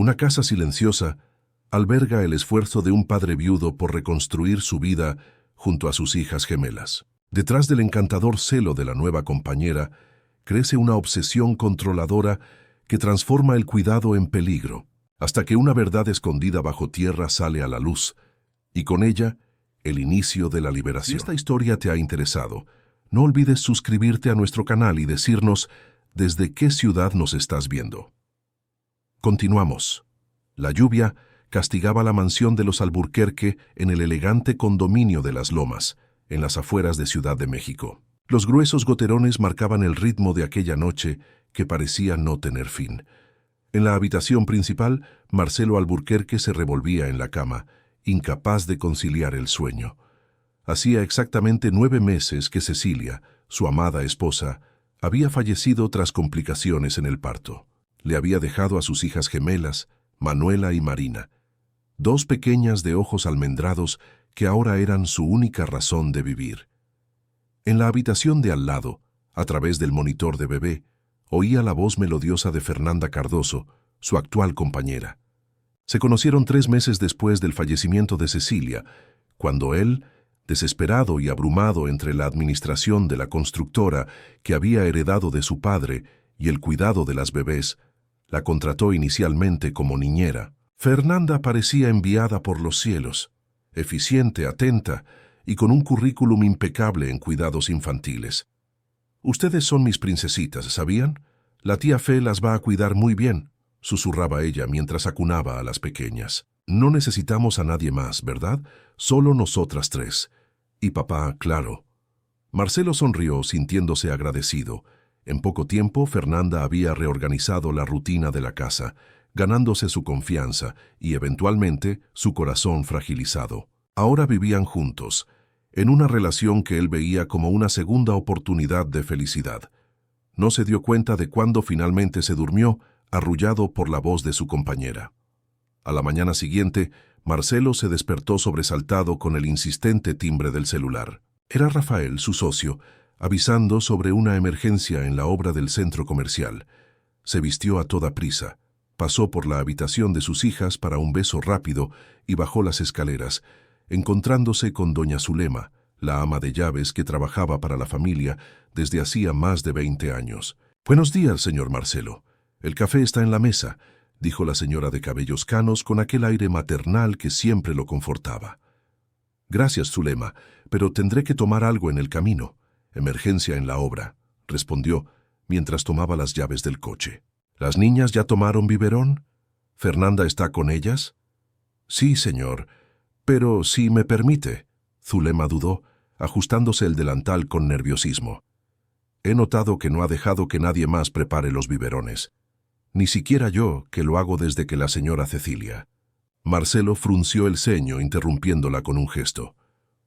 Una casa silenciosa alberga el esfuerzo de un padre viudo por reconstruir su vida junto a sus hijas gemelas. Detrás del encantador celo de la nueva compañera crece una obsesión controladora que transforma el cuidado en peligro, hasta que una verdad escondida bajo tierra sale a la luz, y con ella, el inicio de la liberación. Si esta historia te ha interesado, no olvides suscribirte a nuestro canal y decirnos desde qué ciudad nos estás viendo. Continuamos. La lluvia castigaba la mansión de los Alburquerque en el elegante condominio de Las Lomas, en las afueras de Ciudad de México. Los gruesos goterones marcaban el ritmo de aquella noche que parecía no tener fin. En la habitación principal, Marcelo Alburquerque se revolvía en la cama, incapaz de conciliar el sueño. Hacía exactamente 9 meses que Cecilia, su amada esposa, había fallecido tras complicaciones en el parto. Le había dejado a sus hijas gemelas, Manuela y Marina, 2 pequeñas de ojos almendrados que ahora eran su única razón de vivir. En la habitación de al lado, a través del monitor de bebé, oía la voz melodiosa de Fernanda Cardoso, su actual compañera. Se conocieron 3 meses después del fallecimiento de Cecilia, cuando él, desesperado y abrumado entre la administración de la constructora que había heredado de su padre y el cuidado de las bebés, la contrató inicialmente como niñera. Fernanda parecía enviada por los cielos, eficiente, atenta y con un currículum impecable en cuidados infantiles. «Ustedes son mis princesitas, ¿sabían? La tía Fe las va a cuidar muy bien», susurraba ella mientras acunaba a las pequeñas. «No necesitamos a nadie más, ¿verdad? Solo nosotras 3. Y papá, claro». Marcelo sonrió sintiéndose agradecido. En poco tiempo, Fernanda había reorganizado la rutina de la casa, ganándose su confianza y, eventualmente, su corazón fragilizado. Ahora vivían juntos, en una relación que él veía como una segunda oportunidad de felicidad. No se dio cuenta de cuándo finalmente se durmió, arrullado por la voz de su compañera. A la mañana siguiente, Marcelo se despertó sobresaltado con el insistente timbre del celular. Era Rafael, su socio, avisando sobre una emergencia en la obra del centro comercial. Se vistió a toda prisa, pasó por la habitación de sus hijas para un beso rápido y bajó las escaleras, encontrándose con doña Zulema, la ama de llaves que trabajaba para la familia desde hacía más de 20 años. «Buenos días, señor Marcelo. El café está en la mesa», dijo la señora de cabellos canos con aquel aire maternal que siempre lo confortaba. «Gracias, Zulema, pero tendré que tomar algo en el camino. Emergencia en la obra», respondió mientras tomaba las llaves del coche. «¿Las niñas ya tomaron biberón? ¿Fernanda está con ellas?» «Sí, señor, pero si me permite», Zulema dudó, ajustándose el delantal con nerviosismo. «He notado que no ha dejado que nadie más prepare los biberones. Ni siquiera yo, que lo hago desde que la señora Cecilia». Marcelo frunció el ceño, interrumpiéndola con un gesto.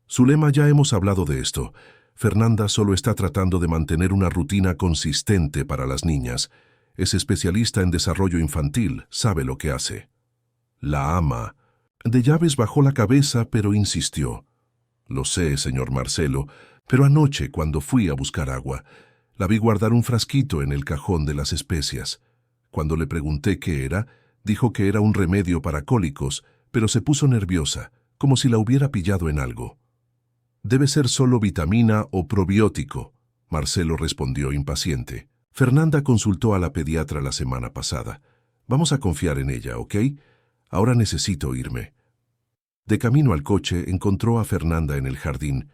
«Zulema, ya hemos hablado de esto. Fernanda solo está tratando de mantener una rutina consistente para las niñas. Es especialista en desarrollo infantil, sabe lo que hace». La ama de llaves bajó la cabeza, pero insistió. «Lo sé, señor Marcelo, pero anoche, cuando fui a buscar agua, la vi guardar un frasquito en el cajón de las especias. Cuando le pregunté qué era, dijo que era un remedio para cólicos, pero se puso nerviosa, como si la hubiera pillado en algo». «Debe ser solo vitamina o probiótico», Marcelo respondió impaciente. «Fernanda consultó a la pediatra la semana pasada. Vamos a confiar en ella, ¿ok? Ahora necesito irme». De camino al coche encontró a Fernanda en el jardín,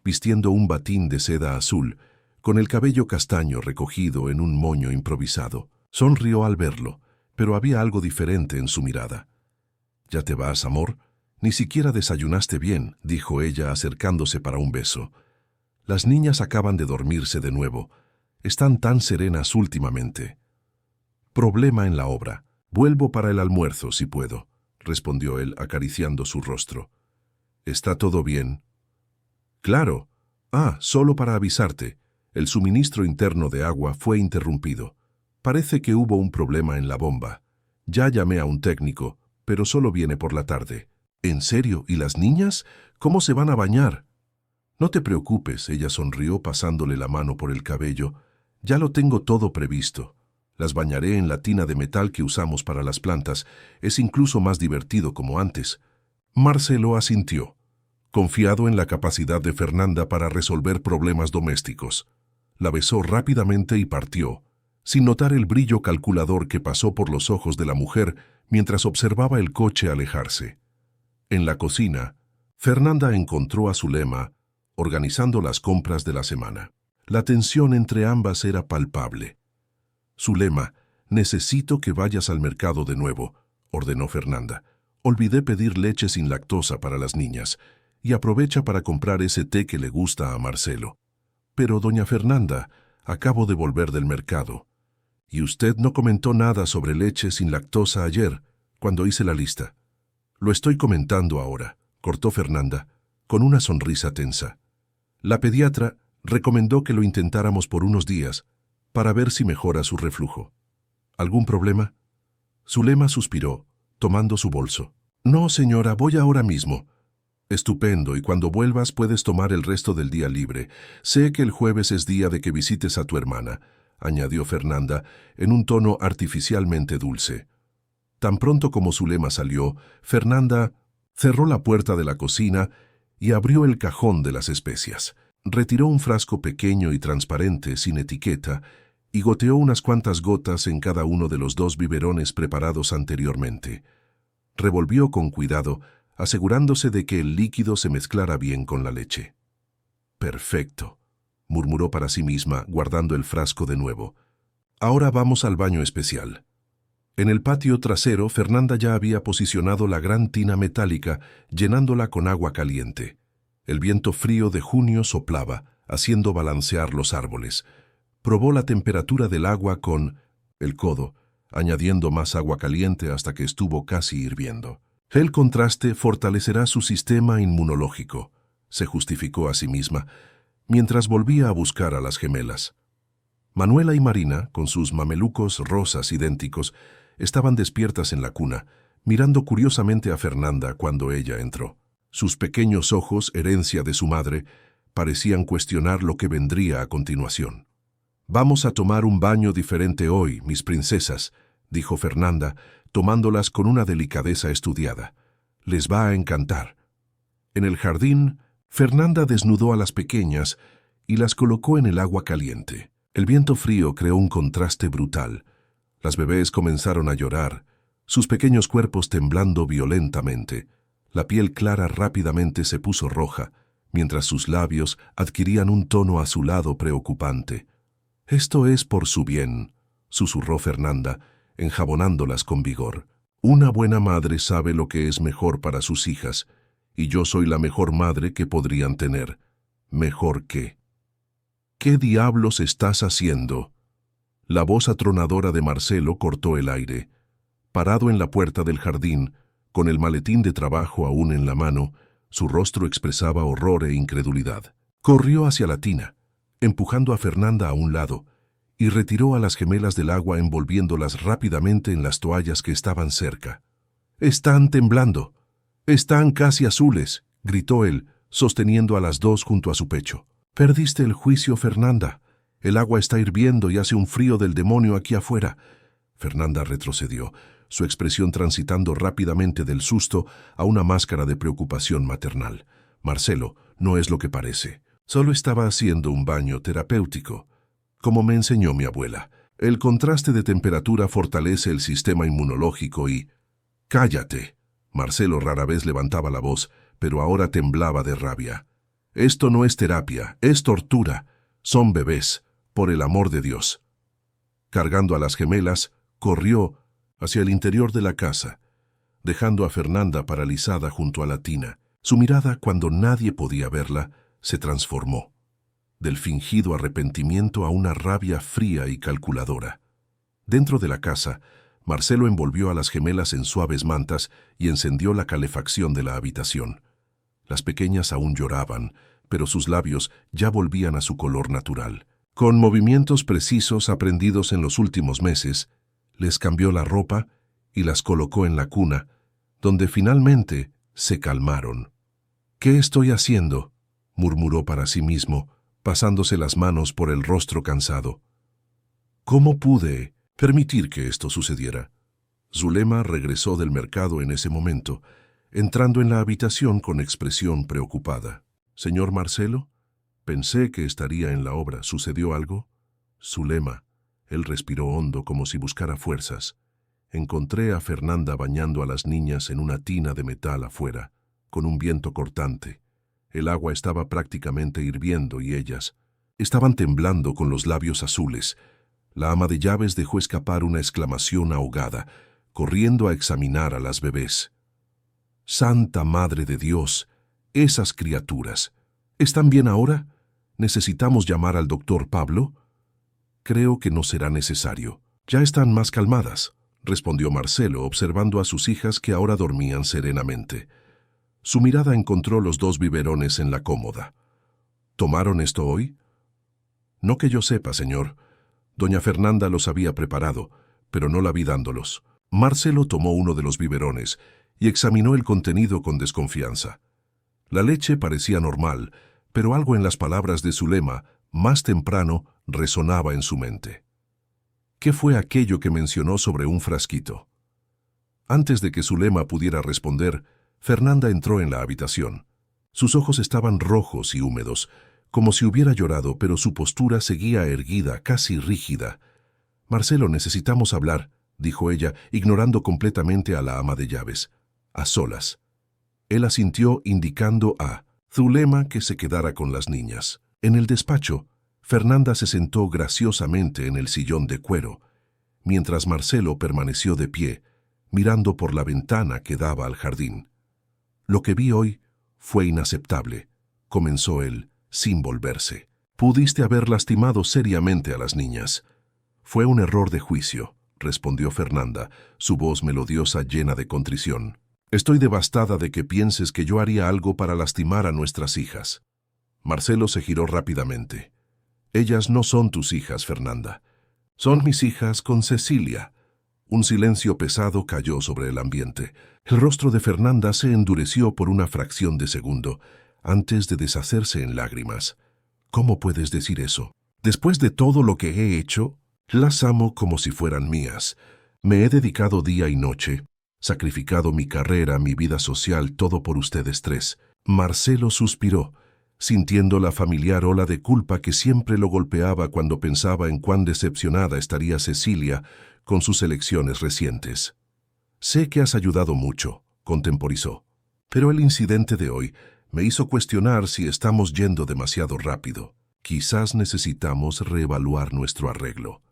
vistiendo un batín de seda azul, con el cabello castaño recogido en un moño improvisado. Sonrió al verlo, pero había algo diferente en su mirada. «¿Ya te vas, amor? Ni siquiera desayunaste bien», dijo ella acercándose para un beso. «Las niñas acaban de dormirse de nuevo. Están tan serenas últimamente». «Problema en la obra. Vuelvo para el almuerzo, si puedo», respondió él acariciando su rostro. «¿Está todo bien?» «Claro. Solo para avisarte. El suministro interno de agua fue interrumpido. Parece que hubo un problema en la bomba. Ya llamé a un técnico, pero solo viene por la tarde». «¿En serio? ¿Y las niñas? ¿Cómo se van a bañar?» «No te preocupes», ella sonrió pasándole la mano por el cabello. «Ya lo tengo todo previsto. Las bañaré en la tina de metal que usamos para las plantas. Es incluso más divertido como antes. Marcelo asintió, confiado en la capacidad de Fernanda para resolver problemas domésticos. La besó rápidamente y partió, sin notar el brillo calculador que pasó por los ojos de la mujer mientras observaba el coche alejarse. En la cocina, Fernanda encontró a Zulema organizando las compras de la semana. La tensión entre ambas era palpable. Zulema, necesito que vayas al mercado de nuevo, ordenó Fernanda. Olvidé pedir leche sin lactosa para las niñas, y aprovecha para comprar ese té que le gusta a Marcelo. Pero, doña Fernanda, acabo de volver del mercado. Y usted no comentó nada sobre leche sin lactosa ayer, cuando hice la lista. Lo estoy comentando ahora, cortó Fernanda, con una sonrisa tensa. La pediatra recomendó que lo intentáramos por unos días, para ver si mejora su reflujo. ¿Algún problema? Zulema suspiró, tomando su bolso. No, señora, voy ahora mismo. Estupendo, y cuando vuelvas puedes tomar el resto del día libre. Sé que el jueves es día de que visites a tu hermana, añadió Fernanda en un tono artificialmente dulce. Tan pronto como Zulema salió, Fernanda cerró la puerta de la cocina y abrió el cajón de las especias. Retiró un frasco pequeño y transparente, sin etiqueta, y goteó unas cuantas gotas en cada uno de los 2 biberones preparados anteriormente. Revolvió con cuidado, asegurándose de que el líquido se mezclara bien con la leche. «Perfecto», murmuró para sí misma, guardando el frasco de nuevo. «Ahora vamos al baño especial». En el patio trasero, Fernanda ya había posicionado la gran tina metálica, llenándola con agua caliente. El viento frío de junio soplaba, haciendo balancear los árboles. Probó la temperatura del agua con el codo, añadiendo más agua caliente hasta que estuvo casi hirviendo. El contraste fortalecerá su sistema inmunológico, se justificó a sí misma, mientras volvía a buscar a las gemelas. Manuela y Marina, con sus mamelucos rosas idénticos, estaban despiertas en la cuna, mirando curiosamente a Fernanda cuando ella entró. Sus pequeños ojos, herencia de su madre, parecían cuestionar lo que vendría a continuación. «Vamos a tomar un baño diferente hoy, mis princesas», dijo Fernanda, tomándolas con una delicadeza estudiada. «Les va a encantar». En el jardín, Fernanda desnudó a las pequeñas y las colocó en el agua caliente. El viento frío creó un contraste brutal. Las bebés comenzaron a llorar, sus pequeños cuerpos temblando violentamente. La piel clara rápidamente se puso roja, mientras sus labios adquirían un tono azulado preocupante. «Esto es por su bien», susurró Fernanda, enjabonándolas con vigor. «Una buena madre sabe lo que es mejor para sus hijas, y yo soy la mejor madre que podrían tener. Mejor que». «¿Qué diablos estás haciendo?». La voz atronadora de Marcelo cortó el aire. Parado en la puerta del jardín, con el maletín de trabajo aún en la mano, su rostro expresaba horror e incredulidad. Corrió hacia la tina, empujando a Fernanda a un lado, y retiró a las gemelas del agua envolviéndolas rápidamente en las toallas que estaban cerca. «Están temblando. Están casi azules», gritó él, sosteniendo a las 2 junto a su pecho. «Perdiste el juicio, Fernanda. El agua está hirviendo y hace un frío del demonio aquí afuera». Fernanda retrocedió, su expresión transitando rápidamente del susto a una máscara de preocupación maternal. «Marcelo, no es lo que parece. Solo estaba haciendo un baño terapéutico, como me enseñó mi abuela. El contraste de temperatura fortalece el sistema inmunológico y...» «¡Cállate!». Marcelo rara vez levantaba la voz, pero ahora temblaba de rabia. «Esto no es terapia, es tortura. Son bebés, por el amor de Dios». Cargando a las gemelas, corrió hacia el interior de la casa, dejando a Fernanda paralizada junto a la tina. Su mirada, cuando nadie podía verla, se transformó, del fingido arrepentimiento a una rabia fría y calculadora. Dentro de la casa, Marcelo envolvió a las gemelas en suaves mantas y encendió la calefacción de la habitación. Las pequeñas aún lloraban, pero sus labios ya volvían a su color natural. Con movimientos precisos aprendidos en los últimos meses, les cambió la ropa y las colocó en la cuna, donde finalmente se calmaron. «¿Qué estoy haciendo?», murmuró para sí mismo, pasándose las manos por el rostro cansado. «¿Cómo pude?». permitir que esto sucediera. Zulema regresó del mercado en ese momento, entrando en la habitación con expresión preocupada. «Señor Marcelo, pensé que estaría en la obra. ¿Sucedió algo?» «Zulema». Él respiró hondo como si buscara fuerzas. «Encontré a Fernanda bañando a las niñas en una tina de metal afuera, con un viento cortante. El agua estaba prácticamente hirviendo y ellas estaban temblando con los labios azules». La ama de llaves dejó escapar una exclamación ahogada, corriendo a examinar a las bebés. «Santa Madre de Dios, esas criaturas. ¿Están bien ahora? ¿Necesitamos llamar al doctor Pablo?» «Creo que no será necesario. Ya están más calmadas», respondió Marcelo, observando a sus hijas que ahora dormían serenamente. Su mirada encontró los 2 biberones en la cómoda. «¿Tomaron esto hoy?» «No que yo sepa, señor. Doña Fernanda los había preparado, pero no la vi dándolos». Marcelo tomó uno de los biberones y examinó el contenido con desconfianza. La leche parecía normal, pero algo en las palabras de Zulema, más temprano, resonaba en su mente. ¿Qué fue aquello que mencionó sobre un frasquito? Antes de que Zulema pudiera responder, Fernanda entró en la habitación. Sus ojos estaban rojos y húmedos, como si hubiera llorado, pero su postura seguía erguida, casi rígida. «Marcelo, necesitamos hablar», dijo ella, ignorando completamente a la ama de llaves. «A solas». Él asintió, indicando a Zulema que se quedara con las niñas. En el despacho, Fernanda se sentó graciosamente en el sillón de cuero, mientras Marcelo permaneció de pie, mirando por la ventana que daba al jardín. «Lo que vi hoy fue inaceptable», comenzó él, sin volverse. «Pudiste haber lastimado seriamente a las niñas». «Fue un error de juicio», respondió Fernanda, su voz melodiosa llena de contrición. «Estoy devastada de que pienses que yo haría algo para lastimar a nuestras hijas». Marcelo se giró rápidamente. «Ellas no son tus hijas, Fernanda. Son mis hijas con Cecilia». Un silencio pesado cayó sobre el ambiente. El rostro de Fernanda se endureció por una fracción de segundo, antes de deshacerse en lágrimas. «¿Cómo puedes decir eso? Después de todo lo que he hecho, las amo como si fueran mías. Me he dedicado día y noche, sacrificado mi carrera, mi vida social, todo por ustedes 3. Marcelo suspiró, sintiendo la familiar ola de culpa que siempre lo golpeaba cuando pensaba en cuán decepcionada estaría Cecilia con sus elecciones recientes. «Sé que has ayudado mucho», contemporizó, «pero el incidente de hoy me hizo cuestionar si estamos yendo demasiado rápido. Quizás necesitamos reevaluar nuestro arreglo».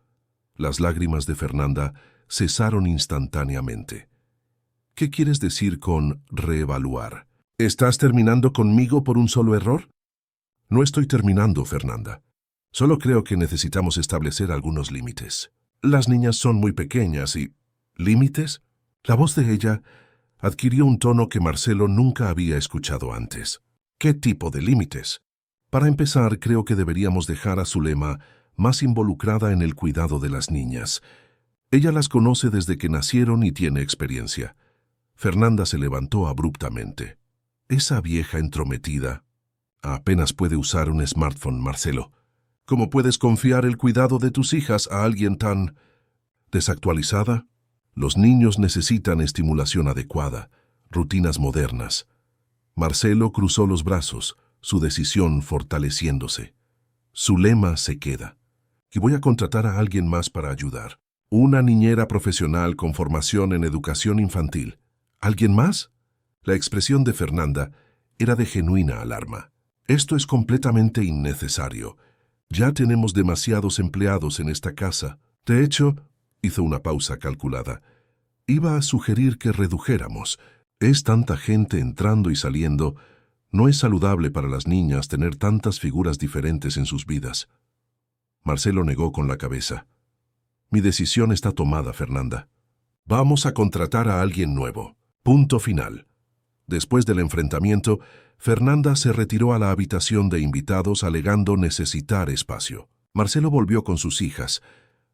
Las lágrimas de Fernanda cesaron instantáneamente. «¿Qué quieres decir con reevaluar? ¿Estás terminando conmigo por un solo error?» «No estoy terminando, Fernanda. Solo creo que necesitamos establecer algunos límites. Las niñas son muy pequeñas y...» «¿Límites?» La voz de ella adquirió un tono que Marcelo nunca había escuchado antes. «¿Qué tipo de límites?» «Para empezar, creo que deberíamos dejar a Zulema más involucrada en el cuidado de las niñas. Ella las conoce desde que nacieron y tiene experiencia». Fernanda se levantó abruptamente. «Esa vieja entrometida apenas puede usar un smartphone, Marcelo. ¿Cómo puedes confiar el cuidado de tus hijas a alguien tan desactualizada? Los niños necesitan estimulación adecuada, rutinas modernas». Marcelo cruzó los brazos, su decisión fortaleciéndose. «Zulema se queda. Y voy a contratar a alguien más para ayudar. Una niñera profesional con formación en educación infantil». «¿Alguien más?» La expresión de Fernanda era de genuina alarma. «Esto es completamente innecesario. Ya tenemos demasiados empleados en esta casa. De hecho», hizo una pausa calculada, «iba a sugerir que redujéramos. Es tanta gente entrando y saliendo. No es saludable para las niñas tener tantas figuras diferentes en sus vidas». Marcelo negó con la cabeza. «Mi decisión está tomada, Fernanda. Vamos a contratar a alguien nuevo. Punto final». Después del enfrentamiento, Fernanda se retiró a la habitación de invitados alegando necesitar espacio. Marcelo volvió con sus hijas,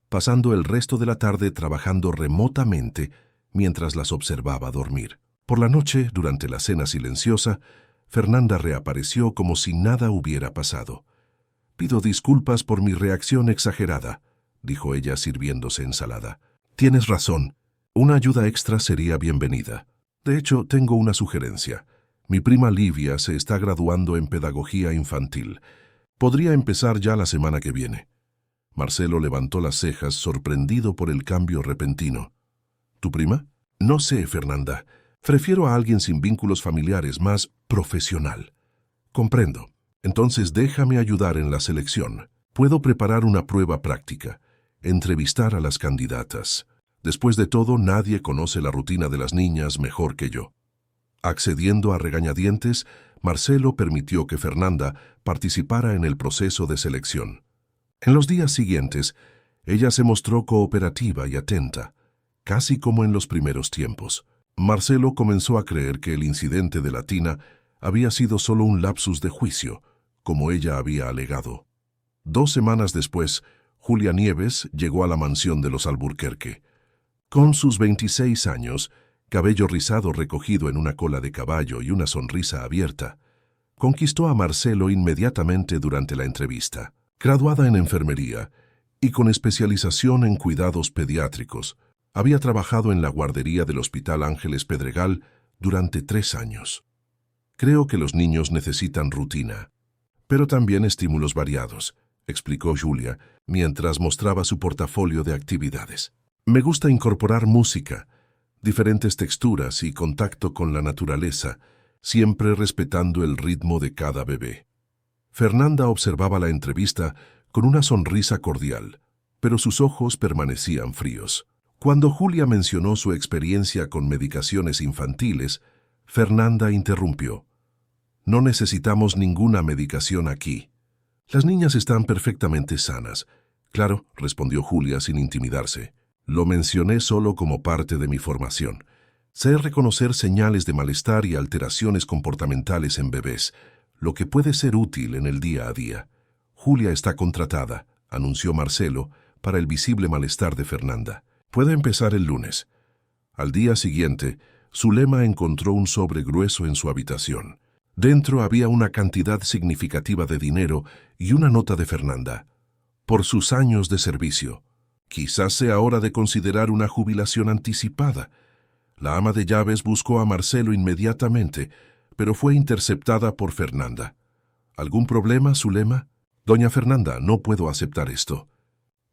pasando el resto de la tarde trabajando remotamente mientras las observaba dormir. Por la noche, durante la cena silenciosa, Fernanda reapareció como si nada hubiera pasado. «Pido disculpas por mi reacción exagerada», dijo ella sirviéndose ensalada. Tienes razón. Una ayuda extra sería bienvenida. De hecho, tengo una sugerencia. Mi prima Livia se está graduando en pedagogía infantil. Podría empezar ya la semana que viene. Marcelo levantó las cejas, sorprendido por el cambio repentino. ¿Tu prima? No sé, Fernanda. Prefiero a alguien sin vínculos familiares, más profesional. Comprendo. Entonces déjame ayudar en la selección. Puedo preparar una prueba práctica, entrevistar a las candidatas. Después de todo, nadie conoce la rutina de las niñas mejor que yo. Accediendo a regañadientes, Marcelo permitió que Fernanda participara en el proceso de selección. En los días siguientes, ella se mostró cooperativa y atenta, casi como en los primeros tiempos. Marcelo comenzó a creer que el incidente de la tina había sido solo un lapsus de juicio, como ella había alegado. 2 semanas después, Julia Nieves llegó a la mansión de los Alburquerque. Con sus 26 años, cabello rizado recogido en una cola de caballo y una sonrisa abierta, conquistó a Marcelo inmediatamente durante la entrevista. Graduada en enfermería y con especialización en cuidados pediátricos, había trabajado en la guardería del Hospital Ángeles Pedregal durante 3 años. Creo que los niños necesitan rutina, pero también estímulos variados, explicó Julia, mientras mostraba su portafolio de actividades. Me gusta incorporar música, diferentes texturas y contacto con la naturaleza, siempre respetando el ritmo de cada bebé. Fernanda observaba la entrevista con una sonrisa cordial, pero sus ojos permanecían fríos. Cuando Julia mencionó su experiencia con medicaciones infantiles, Fernanda interrumpió. No necesitamos ninguna medicación aquí. Las niñas están perfectamente sanas. Claro, respondió Julia sin intimidarse. Lo mencioné solo como parte de mi formación. Sé reconocer señales de malestar y alteraciones comportamentales en bebés, lo que puede ser útil en el día a día. Julia está contratada, anunció Marcelo, para el visible malestar de Fernanda. Puede empezar el lunes. Al día siguiente, Zulema encontró un sobre grueso en su habitación. Dentro había una cantidad significativa de dinero y una nota de Fernanda. Por sus años de servicio. Quizás sea hora de considerar una jubilación anticipada. La ama de llaves buscó a Marcelo inmediatamente, pero fue interceptada por Fernanda. ¿Algún problema, Zulema? Doña Fernanda, no puedo aceptar esto.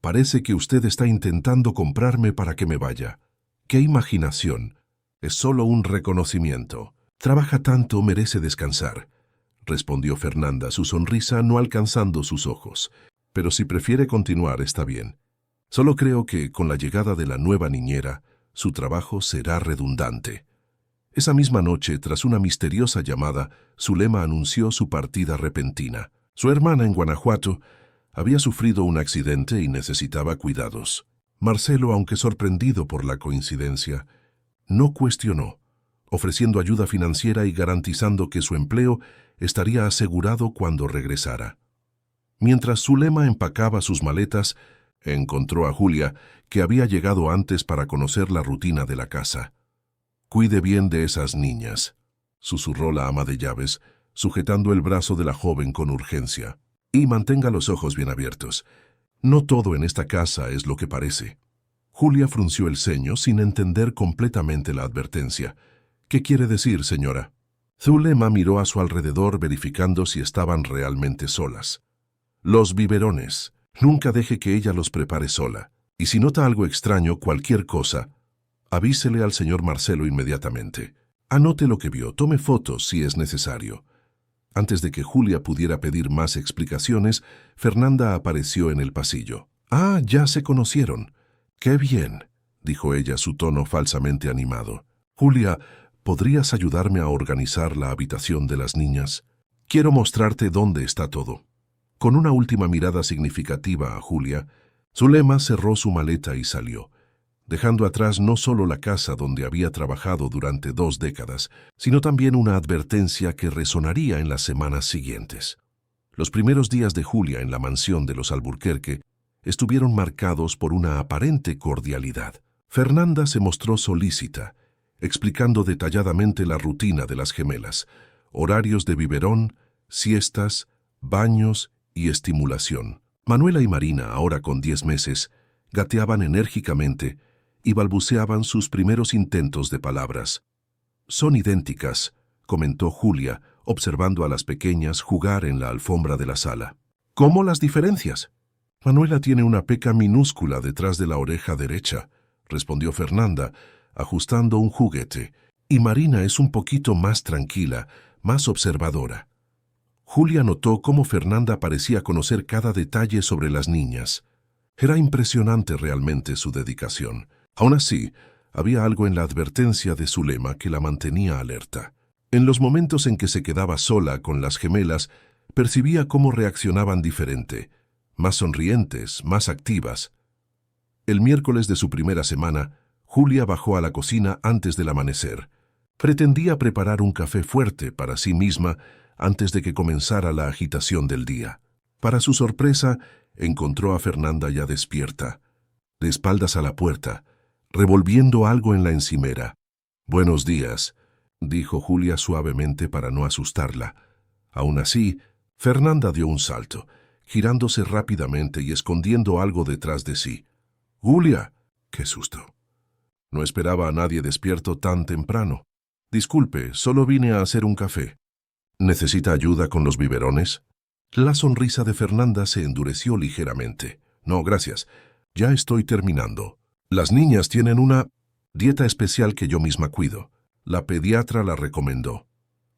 Parece que usted está intentando comprarme para que me vaya. ¡Qué imaginación! Es solo un reconocimiento. Trabaja tanto, merece descansar, respondió Fernanda, su sonrisa no alcanzando sus ojos. Pero si prefiere continuar, está bien. Solo creo que, con la llegada de la nueva niñera, su trabajo será redundante. Esa misma noche, tras una misteriosa llamada, Zulema anunció su partida repentina. Su hermana en Guanajuato había sufrido un accidente y necesitaba cuidados. Marcelo, aunque sorprendido por la coincidencia, no cuestionó, ofreciendo ayuda financiera y garantizando que su empleo estaría asegurado cuando regresara. Mientras Zulema empacaba sus maletas, encontró a Julia, que había llegado antes para conocer la rutina de la casa. «Cuide bien de esas niñas», susurró la ama de llaves, sujetando el brazo de la joven con urgencia. «Y mantenga los ojos bien abiertos. No todo en esta casa es lo que parece». Julia frunció el ceño sin entender completamente la advertencia. «¿Qué quiere decir, señora?» Zulema miró a su alrededor verificando si estaban realmente solas. «Los biberones. Nunca deje que ella los prepare sola. Y si nota algo extraño, cualquier cosa, avísele al señor Marcelo inmediatamente. Anote lo que vio, tome fotos si es necesario». Antes de que Julia pudiera pedir más explicaciones, Fernanda apareció en el pasillo. «Ah, ya se conocieron. ¡Qué bien!», dijo ella, su tono falsamente animado. «Julia, ¿podrías ayudarme a organizar la habitación de las niñas? Quiero mostrarte dónde está todo». Con una última mirada significativa a Julia, Zulema cerró su maleta y salió, dejando atrás no solo la casa donde había trabajado durante 2 décadas, sino también una advertencia que resonaría en las semanas siguientes. Los primeros días de Julia en la mansión de los Alburquerque estuvieron marcados por una aparente cordialidad. Fernanda se mostró solícita, explicando detalladamente la rutina de las gemelas, horarios de biberón, siestas, baños y estimulación. Manuela y Marina, ahora con 10 meses, Gateaban enérgicamente y balbuceaban sus primeros intentos de palabras. «Son idénticas», comentó Julia, observando a las pequeñas jugar en la alfombra de la sala. «¿Cómo las diferencias?» «Manuela tiene una peca minúscula detrás de la oreja derecha», respondió Fernanda, ajustando un juguete, «y Marina es un poquito más tranquila, más observadora». Julia notó cómo Fernanda parecía conocer cada detalle sobre las niñas. Era impresionante realmente su dedicación. Aún así, había algo en la advertencia de su lema que la mantenía alerta. En los momentos en que se quedaba sola con las gemelas, percibía cómo reaccionaban diferente, más sonrientes, más activas. El miércoles de su primera semana, Julia bajó a la cocina antes del amanecer. Pretendía preparar un café fuerte para sí misma antes de que comenzara la agitación del día. Para su sorpresa, encontró a Fernanda ya despierta, de espaldas a la puerta, revolviendo algo en la encimera. «Buenos días», dijo Julia suavemente para no asustarla. Aún así, Fernanda dio un salto, girándose rápidamente y escondiendo algo detrás de sí. «Julia», qué susto. No esperaba a nadie despierto tan temprano. «Disculpe, solo vine a hacer un café». «¿Necesita ayuda con los biberones?» La sonrisa de Fernanda se endureció ligeramente. «No, gracias. Ya estoy terminando. Las niñas tienen una dieta especial que yo misma cuido. La pediatra la recomendó».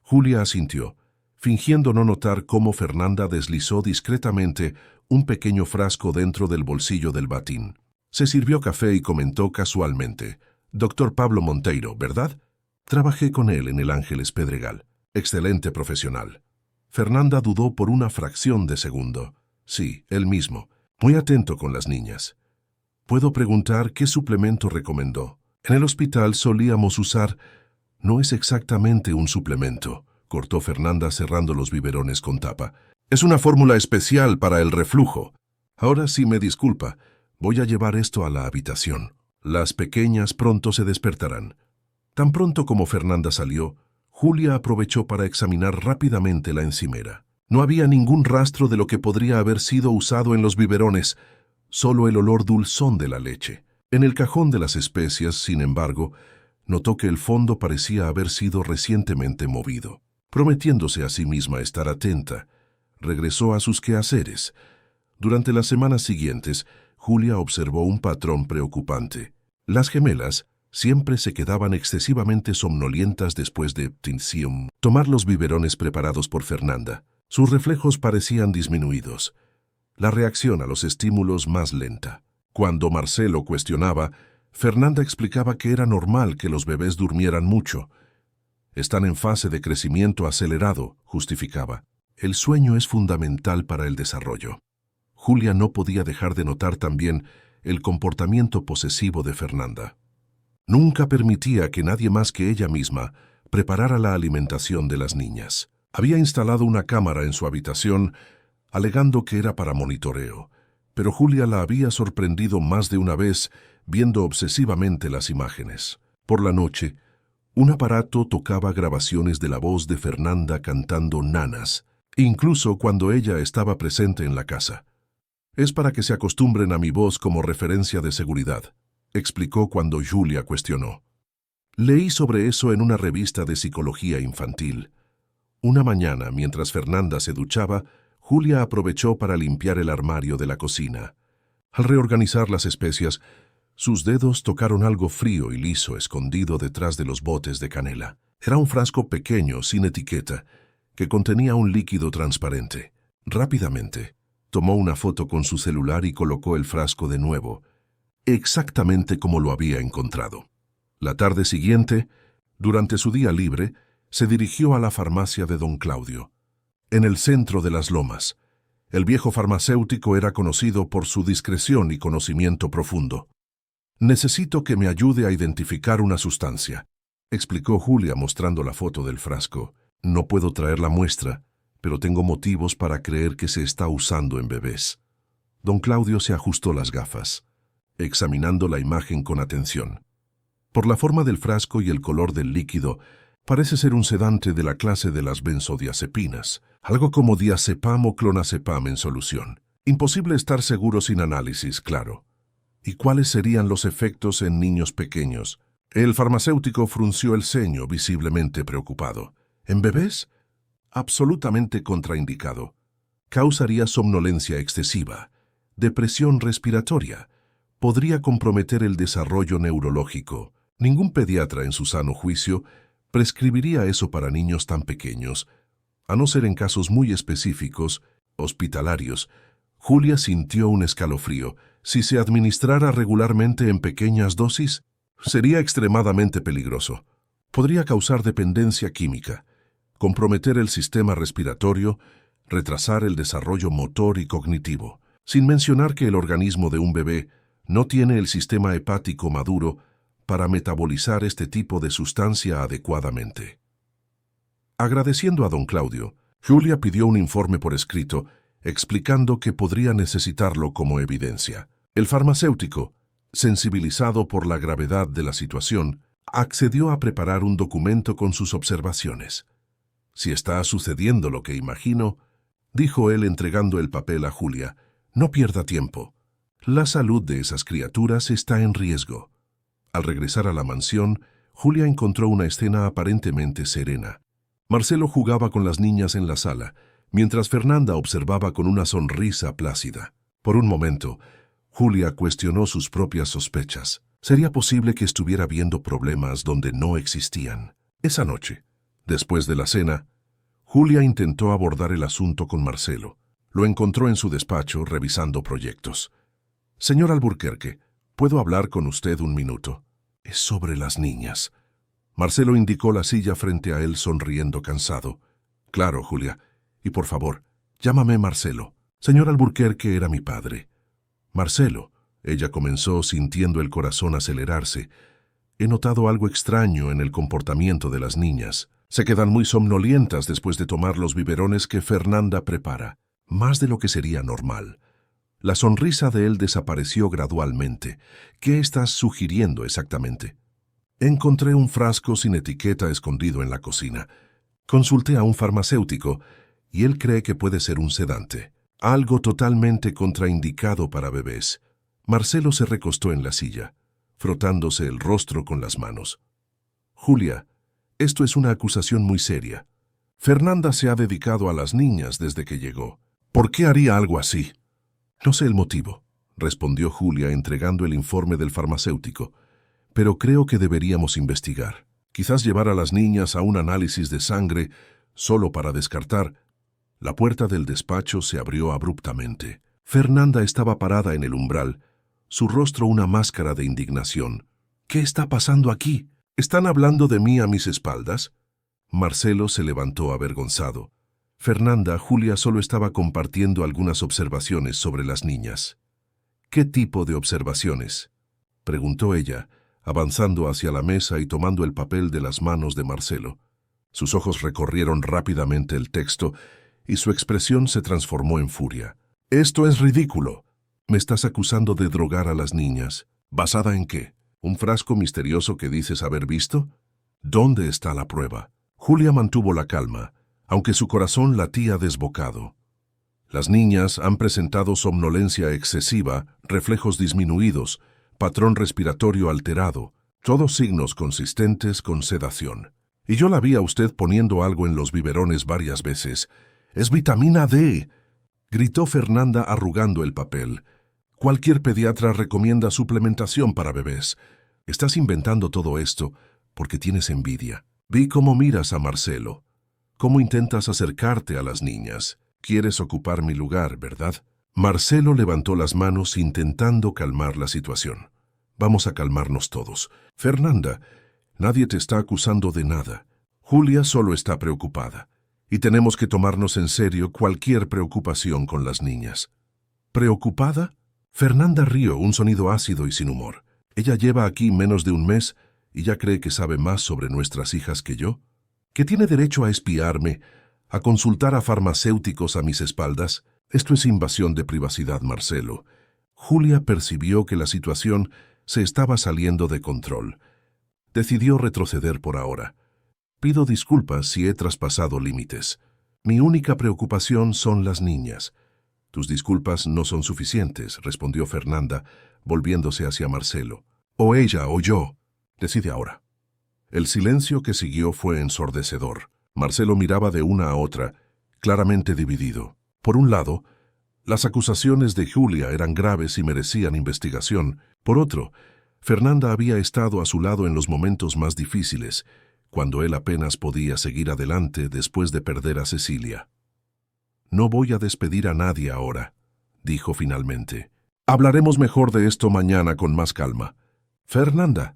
Julia asintió, fingiendo no notar cómo Fernanda deslizó discretamente un pequeño frasco dentro del bolsillo del batín. Se sirvió café y comentó casualmente: «Doctor Pablo Monteiro, ¿verdad? Trabajé con él en el Ángeles Pedregal. Excelente profesional». Fernanda dudó por una fracción de segundo. «Sí, él mismo. Muy atento con las niñas». «¿Puedo preguntar qué suplemento recomendó?» «En el hospital solíamos usar...» «No es exactamente un suplemento», cortó Fernanda cerrando los biberones con tapa. «Es una fórmula especial para el reflujo. Ahora sí me disculpa. Voy a llevar esto a la habitación. Las pequeñas pronto se despertarán». Tan pronto como Fernanda salió, Julia aprovechó para examinar rápidamente la encimera. No había ningún rastro de lo que podría haber sido usado en los biberones, solo el olor dulzón de la leche. En el cajón de las especias, sin embargo, notó que el fondo parecía haber sido recientemente movido. Prometiéndose a sí misma estar atenta, regresó a sus quehaceres. Durante las semanas siguientes, Julia observó un patrón preocupante. Las gemelas siempre se quedaban excesivamente somnolientas después de tomar los biberones preparados por Fernanda. Sus reflejos parecían disminuidos. La reacción a los estímulos más lenta. Cuando Marcelo cuestionaba, Fernanda explicaba que era normal que los bebés durmieran mucho. «Están en fase de crecimiento acelerado», justificaba. «El sueño es fundamental para el desarrollo». Julia no podía dejar de notar también el comportamiento posesivo de Fernanda. Nunca permitía que nadie más que ella misma preparara la alimentación de las niñas. Había instalado una cámara en su habitación, alegando que era para monitoreo, pero Julia la había sorprendido más de una vez viendo obsesivamente las imágenes. Por la noche, un aparato tocaba grabaciones de la voz de Fernanda cantando nanas, incluso cuando ella estaba presente en la casa. «Es para que se acostumbren a mi voz como referencia de seguridad», explicó cuando Julia cuestionó. «Leí sobre eso en una revista de psicología infantil». Una mañana, mientras Fernanda se duchaba, Julia aprovechó para limpiar el armario de la cocina. Al reorganizar las especias, sus dedos tocaron algo frío y liso escondido detrás de los botes de canela. Era un frasco pequeño, sin etiqueta, que contenía un líquido transparente. Rápidamente, tomó una foto con su celular y colocó el frasco de nuevo, exactamente como lo había encontrado. La tarde siguiente, durante su día libre, se dirigió a la farmacia de don Claudio. En el centro de las lomas, el viejo farmacéutico era conocido por su discreción y conocimiento profundo. «Necesito que me ayude a identificar una sustancia», explicó Julia mostrando la foto del frasco. «No puedo traer la muestra, pero tengo motivos para creer que se está usando en bebés». Don Claudio se ajustó las gafas, examinando la imagen con atención. Por la forma del frasco y el color del líquido, parece ser un sedante de la clase de las benzodiazepinas, algo como diazepam o clonazepam en solución. Imposible estar seguro sin análisis, claro. ¿Y cuáles serían los efectos en niños pequeños? El farmacéutico frunció el ceño, visiblemente preocupado. ¿En bebés? Absolutamente contraindicado. Causaría somnolencia excesiva, depresión respiratoria, podría comprometer el desarrollo neurológico. Ningún pediatra en su sano juicio prescribiría eso para niños tan pequeños, a no ser en casos muy específicos, hospitalarios. Julia sintió un escalofrío. Si se administrara regularmente en pequeñas dosis, sería extremadamente peligroso. Podría causar dependencia química, comprometer el sistema respiratorio, retrasar el desarrollo motor y cognitivo, sin mencionar que el organismo de un bebé no tiene el sistema hepático maduro para metabolizar este tipo de sustancia adecuadamente. Agradeciendo a don Claudio, Julia pidió un informe por escrito explicando que podría necesitarlo como evidencia. El farmacéutico, sensibilizado por la gravedad de la situación, accedió a preparar un documento con sus observaciones. «Si está sucediendo lo que imagino», dijo él entregando el papel a Julia, «no pierda tiempo. La salud de esas criaturas está en riesgo». Al regresar a la mansión, Julia encontró una escena aparentemente serena. Marcelo jugaba con las niñas en la sala, mientras Fernanda observaba con una sonrisa plácida. Por un momento, Julia cuestionó sus propias sospechas. ¿Sería posible que estuviera viendo problemas donde no existían? Esa noche, después de la cena, Julia intentó abordar el asunto con Marcelo. Lo encontró en su despacho revisando proyectos. «Señor Alburquerque, ¿puedo hablar con usted un minuto?» «Es sobre las niñas». Marcelo indicó la silla frente a él sonriendo cansado. «Claro, Julia. Y por favor, llámame Marcelo. Señor Alburquerque era mi padre». «Marcelo», ella comenzó sintiendo el corazón acelerarse. «He notado algo extraño en el comportamiento de las niñas. Se quedan muy somnolientas después de tomar los biberones que Fernanda prepara, más de lo que sería normal». La sonrisa de él desapareció gradualmente. «¿Qué estás sugiriendo exactamente?» «Encontré un frasco sin etiqueta escondido en la cocina. Consulté a un farmacéutico y él cree que puede ser un sedante. Algo totalmente contraindicado para bebés». Marcelo se recostó en la silla, frotándose el rostro con las manos. «Julia, esto es una acusación muy seria. Fernanda se ha dedicado a las niñas desde que llegó. ¿Por qué haría algo así?» «No sé el motivo», respondió Julia entregando el informe del farmacéutico, «pero creo que deberíamos investigar. Quizás llevar a las niñas a un análisis de sangre solo para descartar». La puerta del despacho se abrió abruptamente. Fernanda estaba parada en el umbral, su rostro una máscara de indignación. «¿Qué está pasando aquí? ¿Están hablando de mí a mis espaldas?» Marcelo se levantó avergonzado. «Fernanda, Julia solo estaba compartiendo algunas observaciones sobre las niñas». «¿Qué tipo de observaciones?», preguntó ella, avanzando hacia la mesa y tomando el papel de las manos de Marcelo. Sus ojos recorrieron rápidamente el texto y su expresión se transformó en furia. «Esto es ridículo. Me estás acusando de drogar a las niñas. ¿Basada en qué? ¿Un frasco misterioso que dices haber visto? ¿Dónde está la prueba?» Julia mantuvo la calma, aunque su corazón latía desbocado. «Las niñas han presentado somnolencia excesiva, reflejos disminuidos, patrón respiratorio alterado, todos signos consistentes con sedación. Y yo la vi a usted poniendo algo en los biberones varias veces. ¡Es vitamina D!», gritó Fernanda arrugando el papel. «Cualquier pediatra recomienda suplementación para bebés. Estás inventando todo esto porque tienes envidia. Vi cómo miras a Marcelo, cómo intentas acercarte a las niñas. Quieres ocupar mi lugar, ¿verdad?» Marcelo levantó las manos intentando calmar la situación. «Vamos a calmarnos todos. Fernanda, nadie te está acusando de nada. Julia solo está preocupada. Y tenemos que tomarnos en serio cualquier preocupación con las niñas». «¿Preocupada?». Fernanda rió, un sonido ácido y sin humor. «Ella lleva aquí menos de un mes y ya cree que sabe más sobre nuestras hijas que yo. ¿Que tiene derecho a espiarme, a consultar a farmacéuticos a mis espaldas? Esto es invasión de privacidad, Marcelo». Julia percibió que la situación se estaba saliendo de control. Decidió retroceder por ahora. «Pido disculpas si he traspasado límites. Mi única preocupación son las niñas». «Tus disculpas no son suficientes», respondió Fernanda, volviéndose hacia Marcelo. O ella o yo. Decide ahora. El silencio que siguió fue ensordecedor. Marcelo miraba de una a otra, claramente dividido. Por un lado, las acusaciones de Julia eran graves y merecían investigación. Por otro, Fernanda había estado a su lado en los momentos más difíciles, cuando él apenas podía seguir adelante después de perder a Cecilia. «No voy a despedir a nadie ahora», dijo finalmente. «Hablaremos mejor de esto mañana con más calma. Fernanda,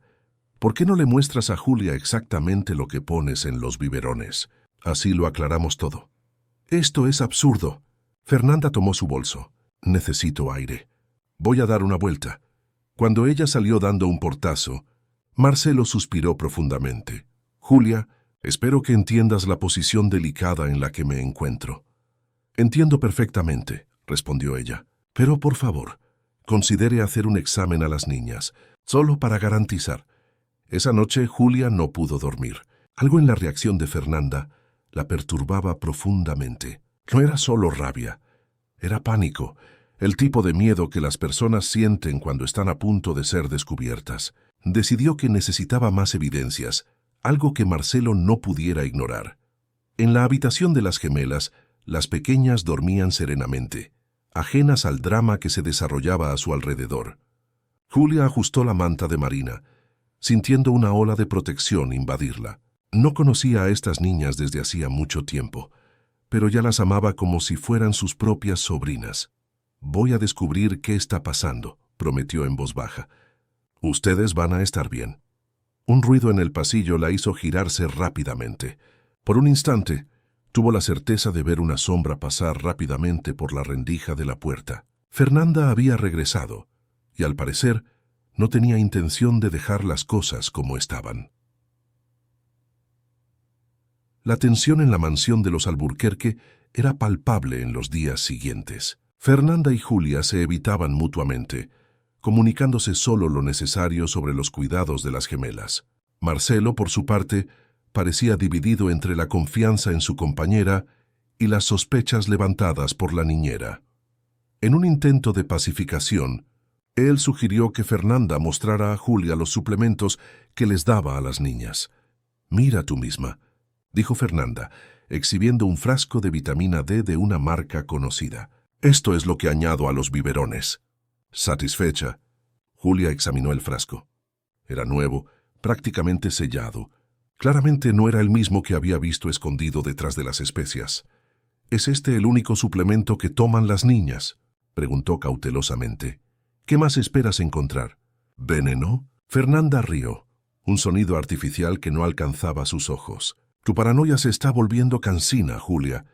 ¿por qué no le muestras a Julia exactamente lo que pones en los biberones? Así lo aclaramos todo». «Esto es absurdo». Fernanda tomó su bolso. «Necesito aire. Voy a dar una vuelta». Cuando ella salió dando un portazo, Marcelo suspiró profundamente. «Julia, espero que entiendas la posición delicada en la que me encuentro». «Entiendo perfectamente», respondió ella. «Pero por favor, considere hacer un examen a las niñas, solo para garantizar». Esa noche Julia no pudo dormir. Algo en la reacción de Fernanda la perturbaba profundamente. No era solo rabia, era pánico, el tipo de miedo que las personas sienten cuando están a punto de ser descubiertas. Decidió que necesitaba más evidencias, algo que Marcelo no pudiera ignorar. En la habitación de las gemelas, las pequeñas dormían serenamente, ajenas al drama que se desarrollaba a su alrededor. Julia ajustó la manta de Marina, sintiendo una ola de protección invadirla. No conocía a estas niñas desde hacía mucho tiempo, pero ya las amaba como si fueran sus propias sobrinas. «Voy a descubrir qué está pasando», prometió en voz baja. «Ustedes van a estar bien». Un ruido en el pasillo la hizo girarse rápidamente. Por un instante, tuvo la certeza de ver una sombra pasar rápidamente por la rendija de la puerta. Fernanda había regresado, y al parecer no tenía intención de dejar las cosas como estaban. La tensión en la mansión de los Alburquerque era palpable en los días siguientes. Fernanda y Julia se evitaban mutuamente, comunicándose solo lo necesario sobre los cuidados de las gemelas. Marcelo, por su parte, parecía dividido entre la confianza en su compañera y las sospechas levantadas por la niñera. En un intento de pacificación, él sugirió que Fernanda mostrara a Julia los suplementos que les daba a las niñas. «Mira tú misma», dijo Fernanda, exhibiendo un frasco de vitamina D de una marca conocida. «Esto es lo que añado a los biberones». Satisfecha, Julia examinó el frasco. Era nuevo, prácticamente sellado. Claramente no era el mismo que había visto escondido detrás de las especias. «¿Es este el único suplemento que toman las niñas?», preguntó cautelosamente. «¿Qué más esperas encontrar? ¿Veneno?». Fernanda rió, un sonido artificial que no alcanzaba sus ojos. «Tu paranoia se está volviendo cansina, Julia».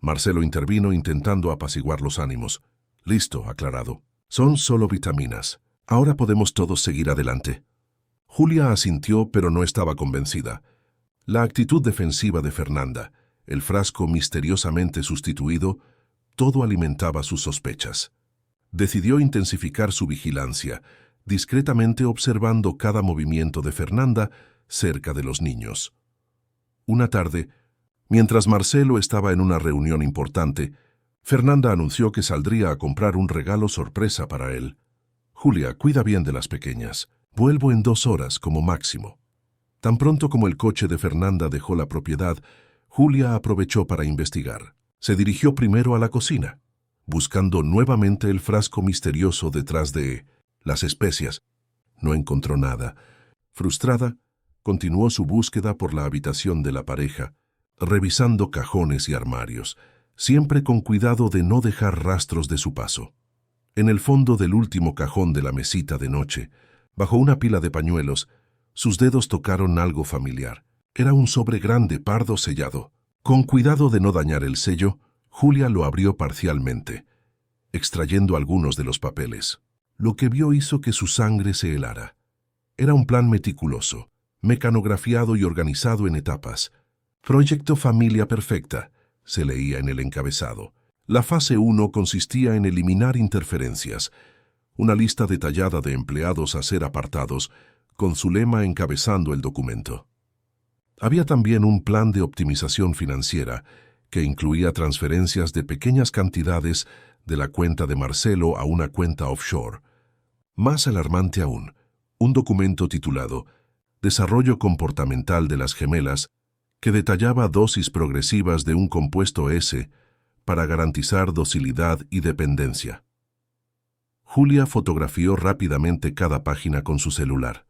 Marcelo intervino intentando apaciguar los ánimos. «Listo, aclarado. Son solo vitaminas. Ahora podemos todos seguir adelante». Julia asintió, pero no estaba convencida. La actitud defensiva de Fernanda, el frasco misteriosamente sustituido, todo alimentaba sus sospechas. Decidió intensificar su vigilancia, discretamente observando cada movimiento de Fernanda cerca de los niños. Una tarde, mientras Marcelo estaba en una reunión importante, Fernanda anunció que saldría a comprar un regalo sorpresa para él. «Julia, cuida bien de las pequeñas. Vuelvo en 2 horas como máximo». Tan pronto como el coche de Fernanda dejó la propiedad, Julia aprovechó para investigar. Se dirigió primero a la cocina, buscando nuevamente el frasco misterioso detrás de las especias. No encontró nada. Frustrada, continuó su búsqueda por la habitación de la pareja, revisando cajones y armarios, siempre con cuidado de no dejar rastros de su paso. En el fondo del último cajón de la mesita de noche, bajo una pila de pañuelos, sus dedos tocaron algo familiar. Era un sobre grande pardo sellado. Con cuidado de no dañar el sello, Julia lo abrió parcialmente, extrayendo algunos de los papeles. Lo que vio hizo que su sangre se helara. Era un plan meticuloso, mecanografiado y organizado en etapas. «Proyecto Familia Perfecta», se leía en el encabezado. La fase 1 consistía en eliminar interferencias, una lista detallada de empleados a ser apartados, con su lema encabezando el documento. Había también un plan de optimización financiera, que incluía transferencias de pequeñas cantidades de la cuenta de Marcelo a una cuenta offshore. Más alarmante aún, un documento titulado Desarrollo comportamental de las gemelas, que detallaba dosis progresivas de un compuesto S para garantizar docilidad y dependencia. Julia fotografió rápidamente cada página con su celular.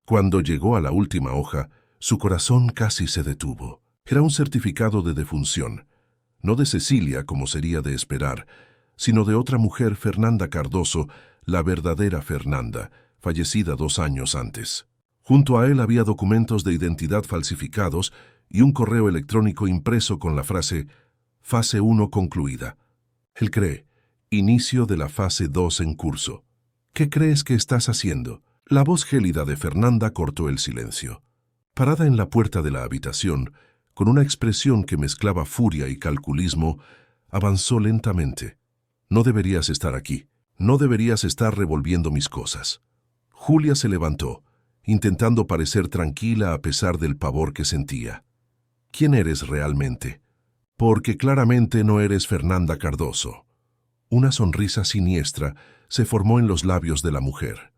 Cuando llegó a la última hoja, su corazón casi se detuvo. Era un certificado de defunción, no de Cecilia como sería de esperar, sino de otra mujer, Fernanda Cardoso, la verdadera Fernanda, fallecida 2 años antes. Junto a él había documentos de identidad falsificados y un correo electrónico impreso con la frase «Fase 1 concluida». Él cree, inicio de la fase 2 en curso. ¿Qué crees que estás haciendo? La voz gélida de Fernanda cortó el silencio. Parada en la puerta de la habitación, con una expresión que mezclaba furia y calculismo, avanzó lentamente. No deberías estar aquí. No deberías estar revolviendo mis cosas. Julia se levantó, intentando parecer tranquila a pesar del pavor que sentía. ¿Quién eres realmente? Porque claramente no eres Fernanda Cardoso. Una sonrisa siniestra se formó en los labios de la mujer.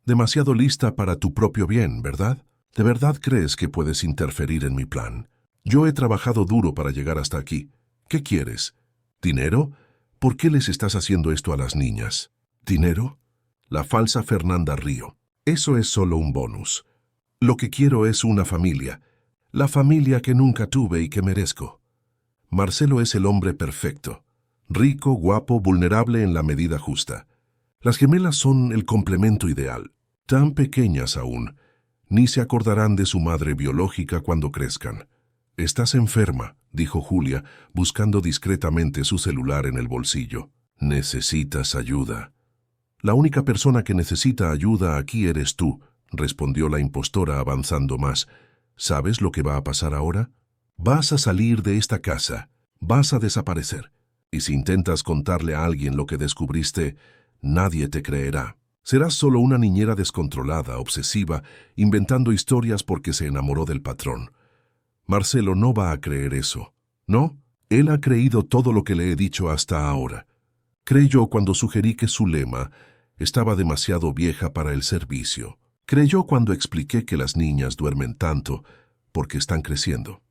Demasiado lista para tu propio bien, ¿verdad? ¿De verdad crees que puedes interferir en mi plan? Yo he trabajado duro para llegar hasta aquí. ¿Qué quieres? ¿Dinero? ¿Por qué les estás haciendo esto a las niñas? ¿Dinero? La falsa Fernanda rió. Eso es solo un bonus. Lo que quiero es una familia. La familia que nunca tuve y que merezco. Marcelo es el hombre perfecto. Rico, guapo, vulnerable en la medida justa. Las gemelas son el complemento ideal. Tan pequeñas aún, ni se acordarán de su madre biológica cuando crezcan. «Estás enferma», dijo Julia, buscando discretamente su celular en el bolsillo. «Necesitas ayuda». «La única persona que necesita ayuda aquí eres tú», respondió la impostora avanzando más. «¿Sabes lo que va a pasar ahora? Vas a salir de esta casa, vas a desaparecer. Y si intentas contarle a alguien lo que descubriste, nadie te creerá. Serás solo una niñera descontrolada, obsesiva, inventando historias porque se enamoró del patrón. Marcelo no va a creer eso. ¿No? Él ha creído todo lo que le he dicho hasta ahora. Creyó cuando sugerí que Zulema estaba demasiado vieja para el servicio. Creyó cuando expliqué que las niñas duermen tanto porque están creciendo».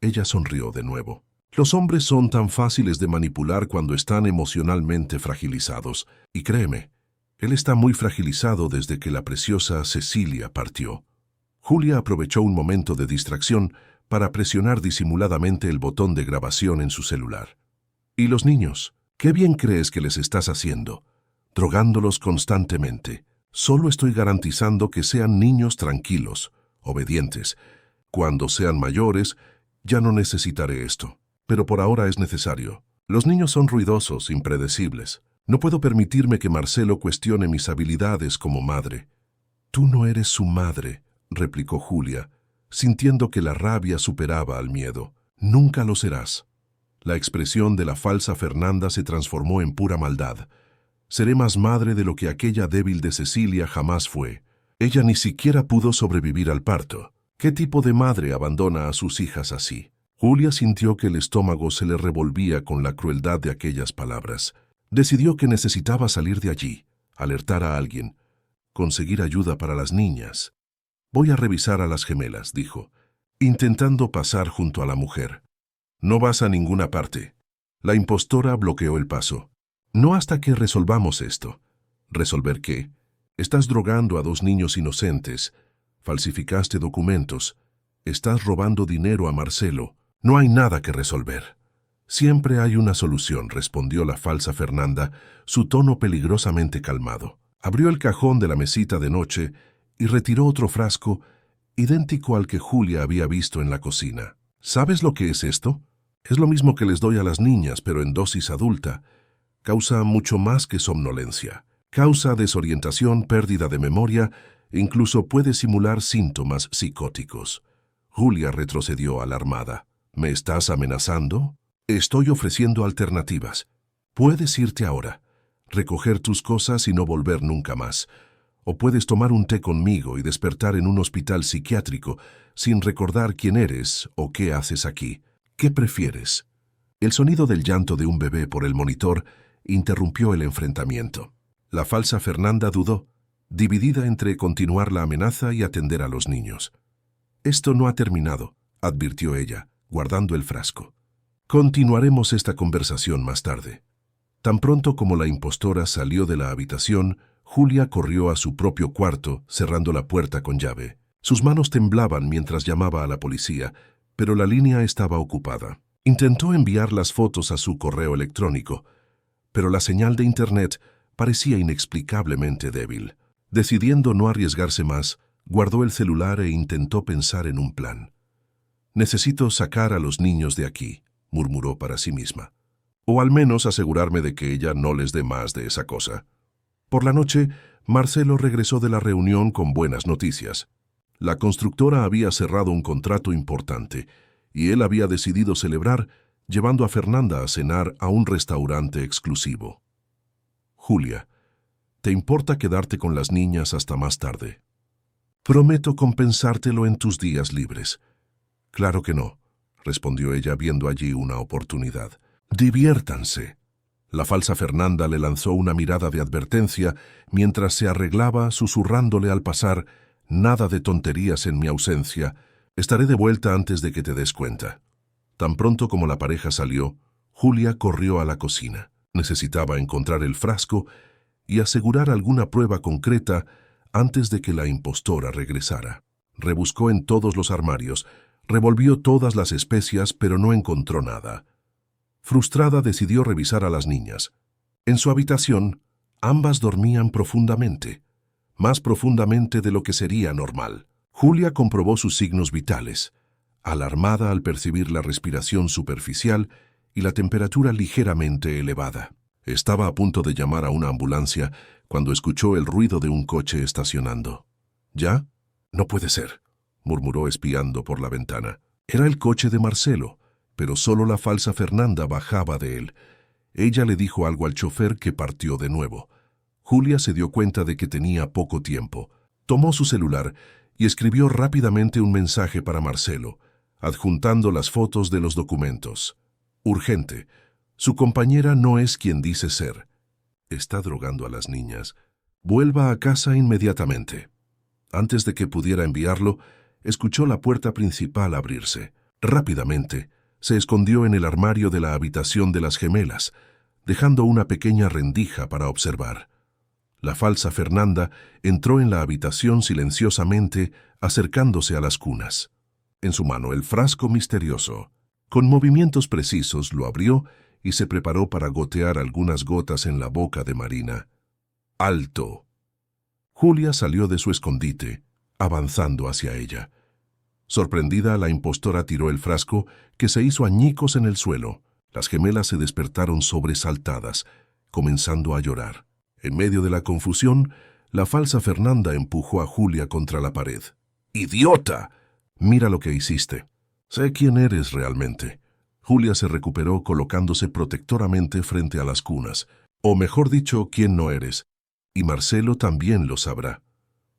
Ella sonrió de nuevo. Los hombres son tan fáciles de manipular cuando están emocionalmente fragilizados. Y créeme, él está muy fragilizado desde que la preciosa Cecilia partió. Julia aprovechó un momento de distracción para presionar disimuladamente el botón de grabación en su celular. «¿Y los niños? ¿Qué bien crees que les estás haciendo? Drogándolos constantemente. Solo estoy garantizando que sean niños tranquilos, obedientes. Cuando sean mayores, ya no necesitaré esto. Pero por ahora es necesario. Los niños son ruidosos, impredecibles. No puedo permitirme que Marcelo cuestione mis habilidades como madre». «Tú no eres su madre», replicó Julia, sintiendo que la rabia superaba al miedo. «Nunca lo serás». La expresión de la falsa Fernanda se transformó en pura maldad. «Seré más madre de lo que aquella débil de Cecilia jamás fue. Ella ni siquiera pudo sobrevivir al parto. ¿Qué tipo de madre abandona a sus hijas así?» Julia sintió que el estómago se le revolvía con la crueldad de aquellas palabras. Decidió que necesitaba salir de allí, alertar a alguien, conseguir ayuda para las niñas. «Voy a revisar a las gemelas», dijo, intentando pasar junto a la mujer. «No vas a ninguna parte». La impostora bloqueó el paso. «No hasta que resolvamos esto». «¿Resolver qué? Estás drogando a 2 niños inocentes. Falsificaste documentos. Estás robando dinero a Marcelo. No hay nada que resolver». «Siempre hay una solución», respondió la falsa Fernanda, su tono peligrosamente calmado. Abrió el cajón de la mesita de noche y retiró otro frasco idéntico al que Julia había visto en la cocina. «¿Sabes lo que es esto? Es lo mismo que les doy a las niñas, pero en dosis adulta. Causa mucho más que somnolencia. Causa desorientación, pérdida de memoria e incluso puede simular síntomas psicóticos». Julia retrocedió alarmada. «¿Me estás amenazando? Estoy ofreciendo alternativas. Puedes irte ahora, recoger tus cosas y no volver nunca más. O puedes tomar un té conmigo y despertar en un hospital psiquiátrico sin recordar quién eres o qué haces aquí. ¿Qué prefieres?». El sonido del llanto de un bebé por el monitor interrumpió el enfrentamiento. La falsa Fernanda dudó, dividida entre continuar la amenaza y atender a los niños. «Esto no ha terminado», advirtió ella, guardando el frasco. «Continuaremos esta conversación más tarde». Tan pronto como la impostora salió de la habitación, Julia corrió a su propio cuarto, cerrando la puerta con llave. Sus manos temblaban mientras llamaba a la policía, pero la línea estaba ocupada. Intentó enviar las fotos a su correo electrónico, pero la señal de Internet parecía inexplicablemente débil. Decidiendo no arriesgarse más, guardó el celular e intentó pensar en un plan. «Necesito sacar a los niños de aquí», murmuró para sí misma. «O al menos asegurarme de que ella no les dé más de esa cosa». Por la noche, Marcelo regresó de la reunión con buenas noticias. La constructora había cerrado un contrato importante y él había decidido celebrar llevando a Fernanda a cenar a un restaurante exclusivo. «Julia, ¿te importa quedarte con las niñas hasta más tarde? Prometo compensártelo en tus días libres». «Claro que no», respondió ella viendo allí una oportunidad. «Diviértanse». La falsa Fernanda le lanzó una mirada de advertencia mientras se arreglaba, susurrándole al pasar: «Nada de tonterías en mi ausencia. Estaré de vuelta antes de que te des cuenta». Tan pronto como la pareja salió, Julia corrió a la cocina. Necesitaba encontrar el frasco y asegurar alguna prueba concreta antes de que la impostora regresara. Rebuscó en todos los armarios, revolvió todas las especias, pero no encontró nada. Frustrada, decidió revisar a las niñas. En su habitación, ambas dormían profundamente, más profundamente de lo que sería normal. Julia comprobó sus signos vitales, alarmada al percibir la respiración superficial y la temperatura ligeramente elevada. Estaba a punto de llamar a una ambulancia cuando escuchó el ruido de un coche estacionando. «¿Ya? No puede ser», murmuró espiando por la ventana. Era el coche de Marcelo, pero solo la falsa Fernanda bajaba de él. Ella le dijo algo al chofer que partió de nuevo. Julia se dio cuenta de que tenía poco tiempo. Tomó su celular y escribió rápidamente un mensaje para Marcelo, adjuntando las fotos de los documentos. «Urgente. Su compañera no es quien dice ser. Está drogando a las niñas. Vuelva a casa inmediatamente». Antes de que pudiera enviarlo, escuchó la puerta principal abrirse. Rápidamente, se escondió en el armario de la habitación de las gemelas, dejando una pequeña rendija para observar. La falsa Fernanda entró en la habitación silenciosamente, acercándose a las cunas. En su mano el frasco misterioso. Con movimientos precisos lo abrió y se preparó para gotear algunas gotas en la boca de Marina. «¡Alto!». Julia salió de su escondite, avanzando hacia ella. Sorprendida, la impostora tiró el frasco, que se hizo añicos en el suelo. Las gemelas se despertaron sobresaltadas, comenzando a llorar. En medio de la confusión, la falsa Fernanda empujó a Julia contra la pared. «¡Idiota! Mira lo que hiciste. Sé quién eres realmente». Julia se recuperó colocándose protectoramente frente a las cunas. «O mejor dicho, quién no eres. Y Marcelo también lo sabrá».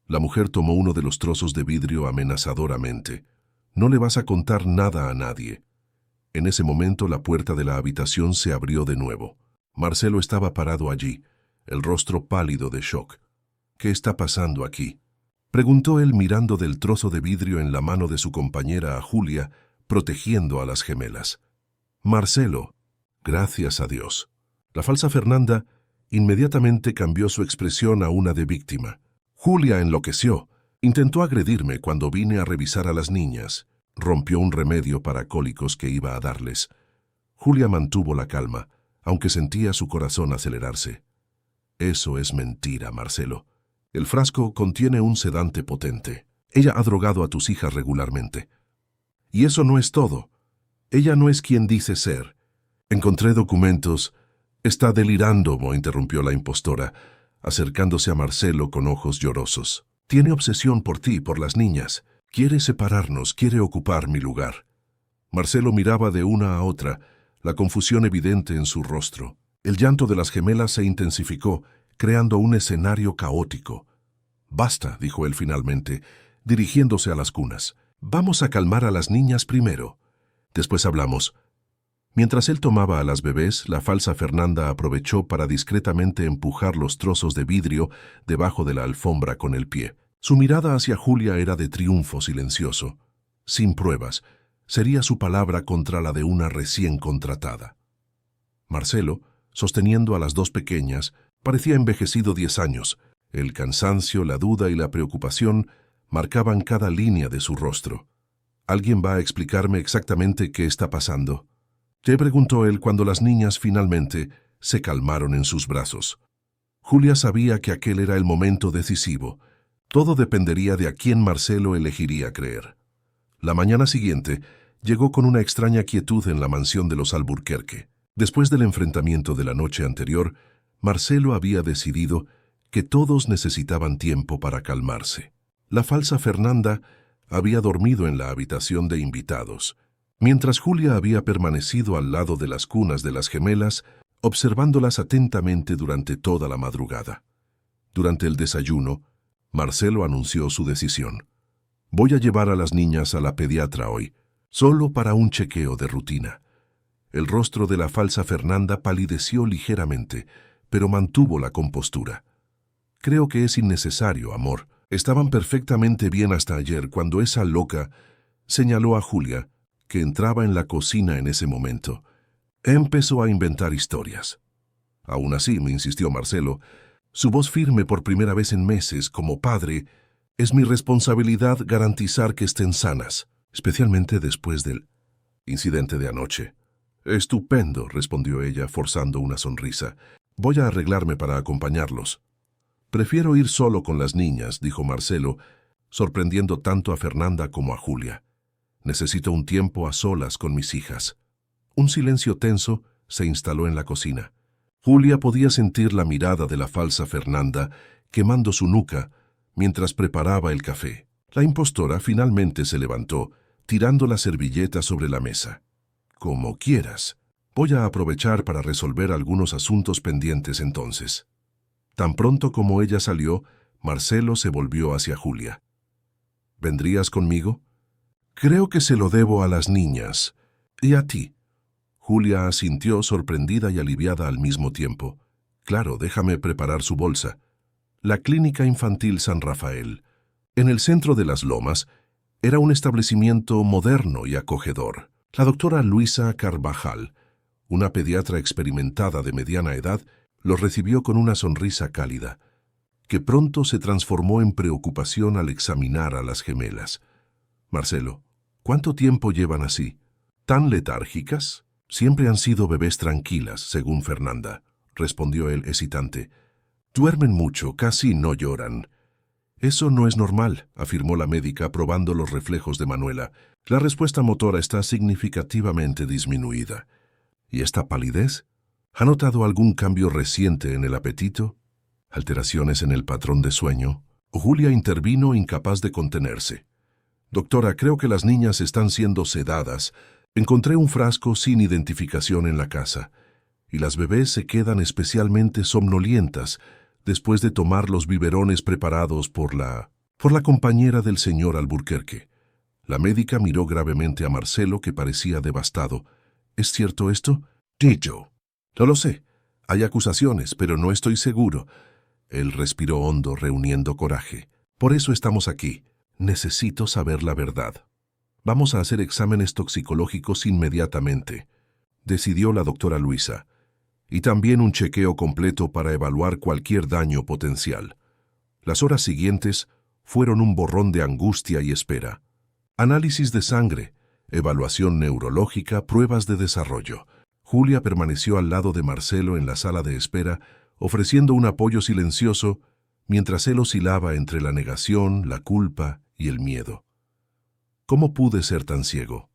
La mujer tomó uno de los trozos de vidrio amenazadoramente. «No le vas a contar nada a nadie». En ese momento la puerta de la habitación se abrió de nuevo. Marcelo estaba parado allí, el rostro pálido de shock. «¿Qué está pasando aquí?», preguntó él mirando del trozo de vidrio en la mano de su compañera a Julia, protegiendo a las gemelas. «Marcelo». «Gracias a Dios». La falsa Fernanda inmediatamente cambió su expresión a una de víctima. «Julia enloqueció. Intentó agredirme cuando vine a revisar a las niñas. Rompió un remedio para cólicos que iba a darles». Julia mantuvo la calma, aunque sentía su corazón acelerarse. «Eso es mentira, Marcelo. El frasco contiene un sedante potente. Ella ha drogado a tus hijas regularmente. Y eso no es todo. Ella no es quien dice ser. Encontré documentos». «Está delirando», interrumpió la impostora, acercándose a Marcelo con ojos llorosos. «Tiene obsesión por ti, por las niñas. Quiere separarnos, quiere ocupar mi lugar». Marcelo miraba de una a otra, la confusión evidente en su rostro. El llanto de las gemelas se intensificó, creando un escenario caótico. «Basta», dijo él finalmente, dirigiéndose a las cunas. «Vamos a calmar a las niñas primero. Después hablamos». Mientras él tomaba a las bebés, la falsa Fernanda aprovechó para discretamente empujar los trozos de vidrio debajo de la alfombra con el pie. Su mirada hacia Julia era de triunfo silencioso. Sin pruebas, sería su palabra contra la de una recién contratada. Marcelo, sosteniendo a las dos pequeñas, parecía envejecido 10 años. El cansancio, la duda y la preocupación marcaban cada línea de su rostro. ¿Alguien va a explicarme exactamente qué está pasando?, te preguntó él cuando las niñas finalmente se calmaron en sus brazos. Julia sabía que aquel era el momento decisivo. Todo dependería de a quién Marcelo elegiría creer. La mañana siguiente llegó con una extraña quietud en la mansión de los Alburquerque. Después del enfrentamiento de la noche anterior, Marcelo había decidido que todos necesitaban tiempo para calmarse. La falsa Fernanda había dormido en la habitación de invitados, mientras Julia había permanecido al lado de las cunas de las gemelas, observándolas atentamente durante toda la madrugada. Durante el desayuno, Marcelo anunció su decisión. Voy a llevar a las niñas a la pediatra hoy, solo para un chequeo de rutina. El rostro de la falsa Fernanda palideció ligeramente, pero mantuvo la compostura. Creo que es innecesario, amor. Estaban perfectamente bien hasta ayer cuando esa loca señaló a Julia, que entraba en la cocina en ese momento. Empezó a inventar historias. Aún así, me insistió Marcelo, su voz firme por primera vez en meses, como padre, es mi responsabilidad garantizar que estén sanas, especialmente después del incidente de anoche. Estupendo, respondió ella, forzando una sonrisa. Voy a arreglarme para acompañarlos. Prefiero ir solo con las niñas, dijo Marcelo, sorprendiendo tanto a Fernanda como a Julia. Necesito un tiempo a solas con mis hijas. Un silencio tenso se instaló en la cocina. Julia podía sentir la mirada de la falsa Fernanda quemando su nuca mientras preparaba el café. La impostora finalmente se levantó, tirando la servilleta sobre la mesa. Como quieras. Voy a aprovechar para resolver algunos asuntos pendientes entonces. Tan pronto como ella salió, Marcelo se volvió hacia Julia. ¿Vendrías conmigo? Creo que se lo debo a las niñas. ¿Y a ti? Julia asintió, sorprendida y aliviada al mismo tiempo. Claro, déjame preparar su bolsa. La Clínica Infantil San Rafael, en el centro de Las Lomas, era un establecimiento moderno y acogedor. La doctora Luisa Carvajal, una pediatra experimentada de mediana edad, los recibió con una sonrisa cálida, que pronto se transformó en preocupación al examinar a las gemelas. Marcelo, ¿cuánto tiempo llevan así? ¿Tan letárgicas? Siempre han sido bebés tranquilas, según Fernanda, respondió él hesitante. Duermen mucho, casi no lloran. Eso no es normal, afirmó la médica probando los reflejos de Manuela. La respuesta motora está significativamente disminuida. ¿Y esta palidez? ¿Ha notado algún cambio reciente en el apetito? ¿Alteraciones en el patrón de sueño? Julia intervino incapaz de contenerse. Doctora, creo que las niñas están siendo sedadas. Encontré un frasco sin identificación en la casa, y las bebés se quedan especialmente somnolientas después de tomar los biberones preparados por la compañera del señor Alburquerque. La médica miró gravemente a Marcelo, que parecía devastado. ¿Es cierto esto? Dicho. No lo sé. Hay acusaciones, pero no estoy seguro. Él respiró hondo, reuniendo coraje. Por eso estamos aquí. Necesito saber la verdad. Vamos a hacer exámenes toxicológicos inmediatamente, decidió la doctora Luisa, y también un chequeo completo para evaluar cualquier daño potencial. Las horas siguientes fueron un borrón de angustia y espera. Análisis de sangre, evaluación neurológica, pruebas de desarrollo. Julia permaneció al lado de Marcelo en la sala de espera, ofreciendo un apoyo silencioso, mientras él oscilaba entre la negación, la culpa y el miedo. ¿Cómo pude ser tan ciego?,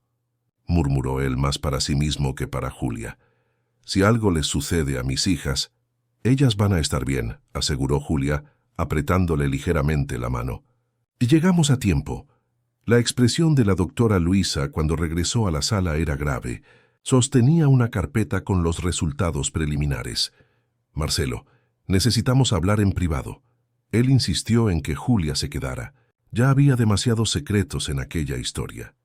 murmuró él más para sí mismo que para Julia. Si algo les sucede a mis hijas, ellas van a estar bien, aseguró Julia, apretándole ligeramente la mano. Y llegamos a tiempo. La expresión de la doctora Luisa cuando regresó a la sala era grave. Sostenía una carpeta con los resultados preliminares. Marcelo, necesitamos hablar en privado. Él insistió en que Julia se quedara. Ya había demasiados secretos en aquella historia.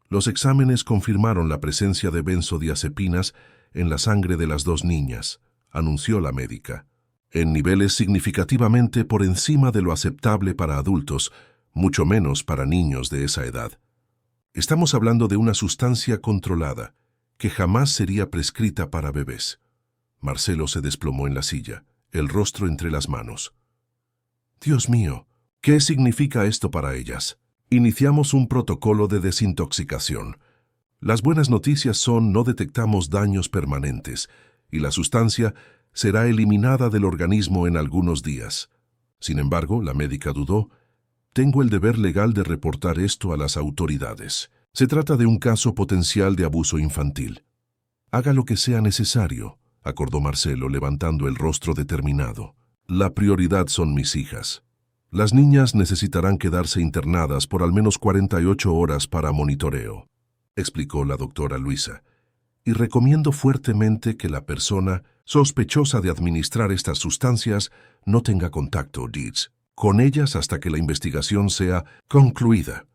Los exámenes confirmaron la presencia de benzodiazepinas en la sangre de las dos niñas, anunció la médica, en niveles significativamente por encima de lo aceptable para adultos, mucho menos para niños de esa edad. Estamos hablando de una sustancia controlada, que jamás sería prescrita para bebés. Marcelo se desplomó en la silla, el rostro entre las manos. Dios mío, ¿qué significa esto para ellas? Iniciamos un protocolo de desintoxicación. Las buenas noticias son no detectamos daños permanentes y la sustancia será eliminada del organismo en algunos días. Sin embargo, la médica dudó. Tengo el deber legal de reportar esto a las autoridades. Se trata de un caso potencial de abuso infantil. Haga lo que sea necesario, acordó Marcelo, levantando el rostro determinado. La prioridad son mis hijas. Las niñas necesitarán quedarse internadas por al menos 48 horas para monitoreo, explicó la doctora Luisa. Y recomiendo fuertemente que la persona sospechosa de administrar estas sustancias no tenga contacto, Deeds, con ellas hasta que la investigación sea concluida.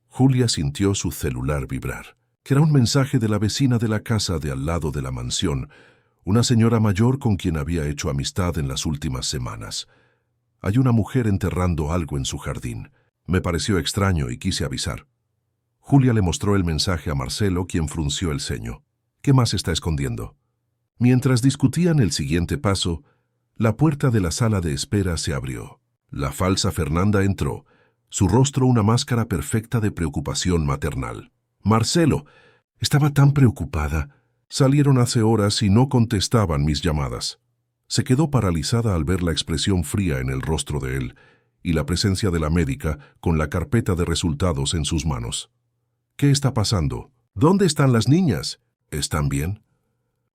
Julia sintió su celular vibrar, que era un mensaje de la vecina de la casa de al lado de la mansión, una señora mayor con quien había hecho amistad en las últimas semanas. Hay una mujer enterrando algo en su jardín. Me pareció extraño y quise avisar. Julia le mostró el mensaje a Marcelo, quien frunció el ceño. ¿Qué más está escondiendo? Mientras discutían el siguiente paso, la puerta de la sala de espera se abrió. La falsa Fernanda entró, su rostro una máscara perfecta de preocupación maternal. Marcelo, estaba tan preocupada. Salieron hace horas y no contestaban mis llamadas. Se quedó paralizada al ver la expresión fría en el rostro de él y la presencia de la médica con la carpeta de resultados en sus manos. ¿Qué está pasando? ¿Dónde están las niñas? ¿Están bien?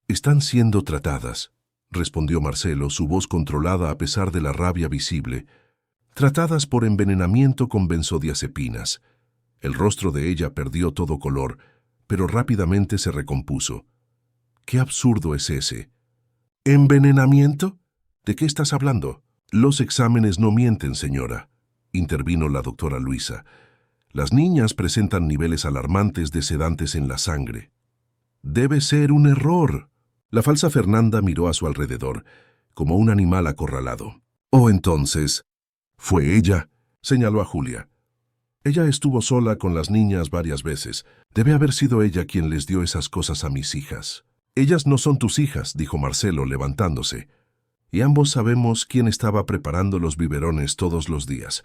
Están siendo tratadas, respondió Marcelo, su voz controlada a pesar de la rabia visible. Tratadas por envenenamiento con benzodiazepinas. El rostro de ella perdió todo color, pero rápidamente se recompuso. ¿Qué absurdo es ese? ¿Envenenamiento? ¿De qué estás hablando? Los exámenes no mienten, señora, intervino la doctora Luisa. Las niñas presentan niveles alarmantes de sedantes en la sangre. Debe ser un error. La falsa Fernanda miró a su alrededor, como un animal acorralado. Oh, entonces, fue ella, señaló a Julia. Ella estuvo sola con las niñas varias veces. Debe haber sido ella quien les dio esas cosas a mis hijas. Ellas no son tus hijas, dijo Marcelo, levantándose. Y ambos sabemos quién estaba preparando los biberones todos los días.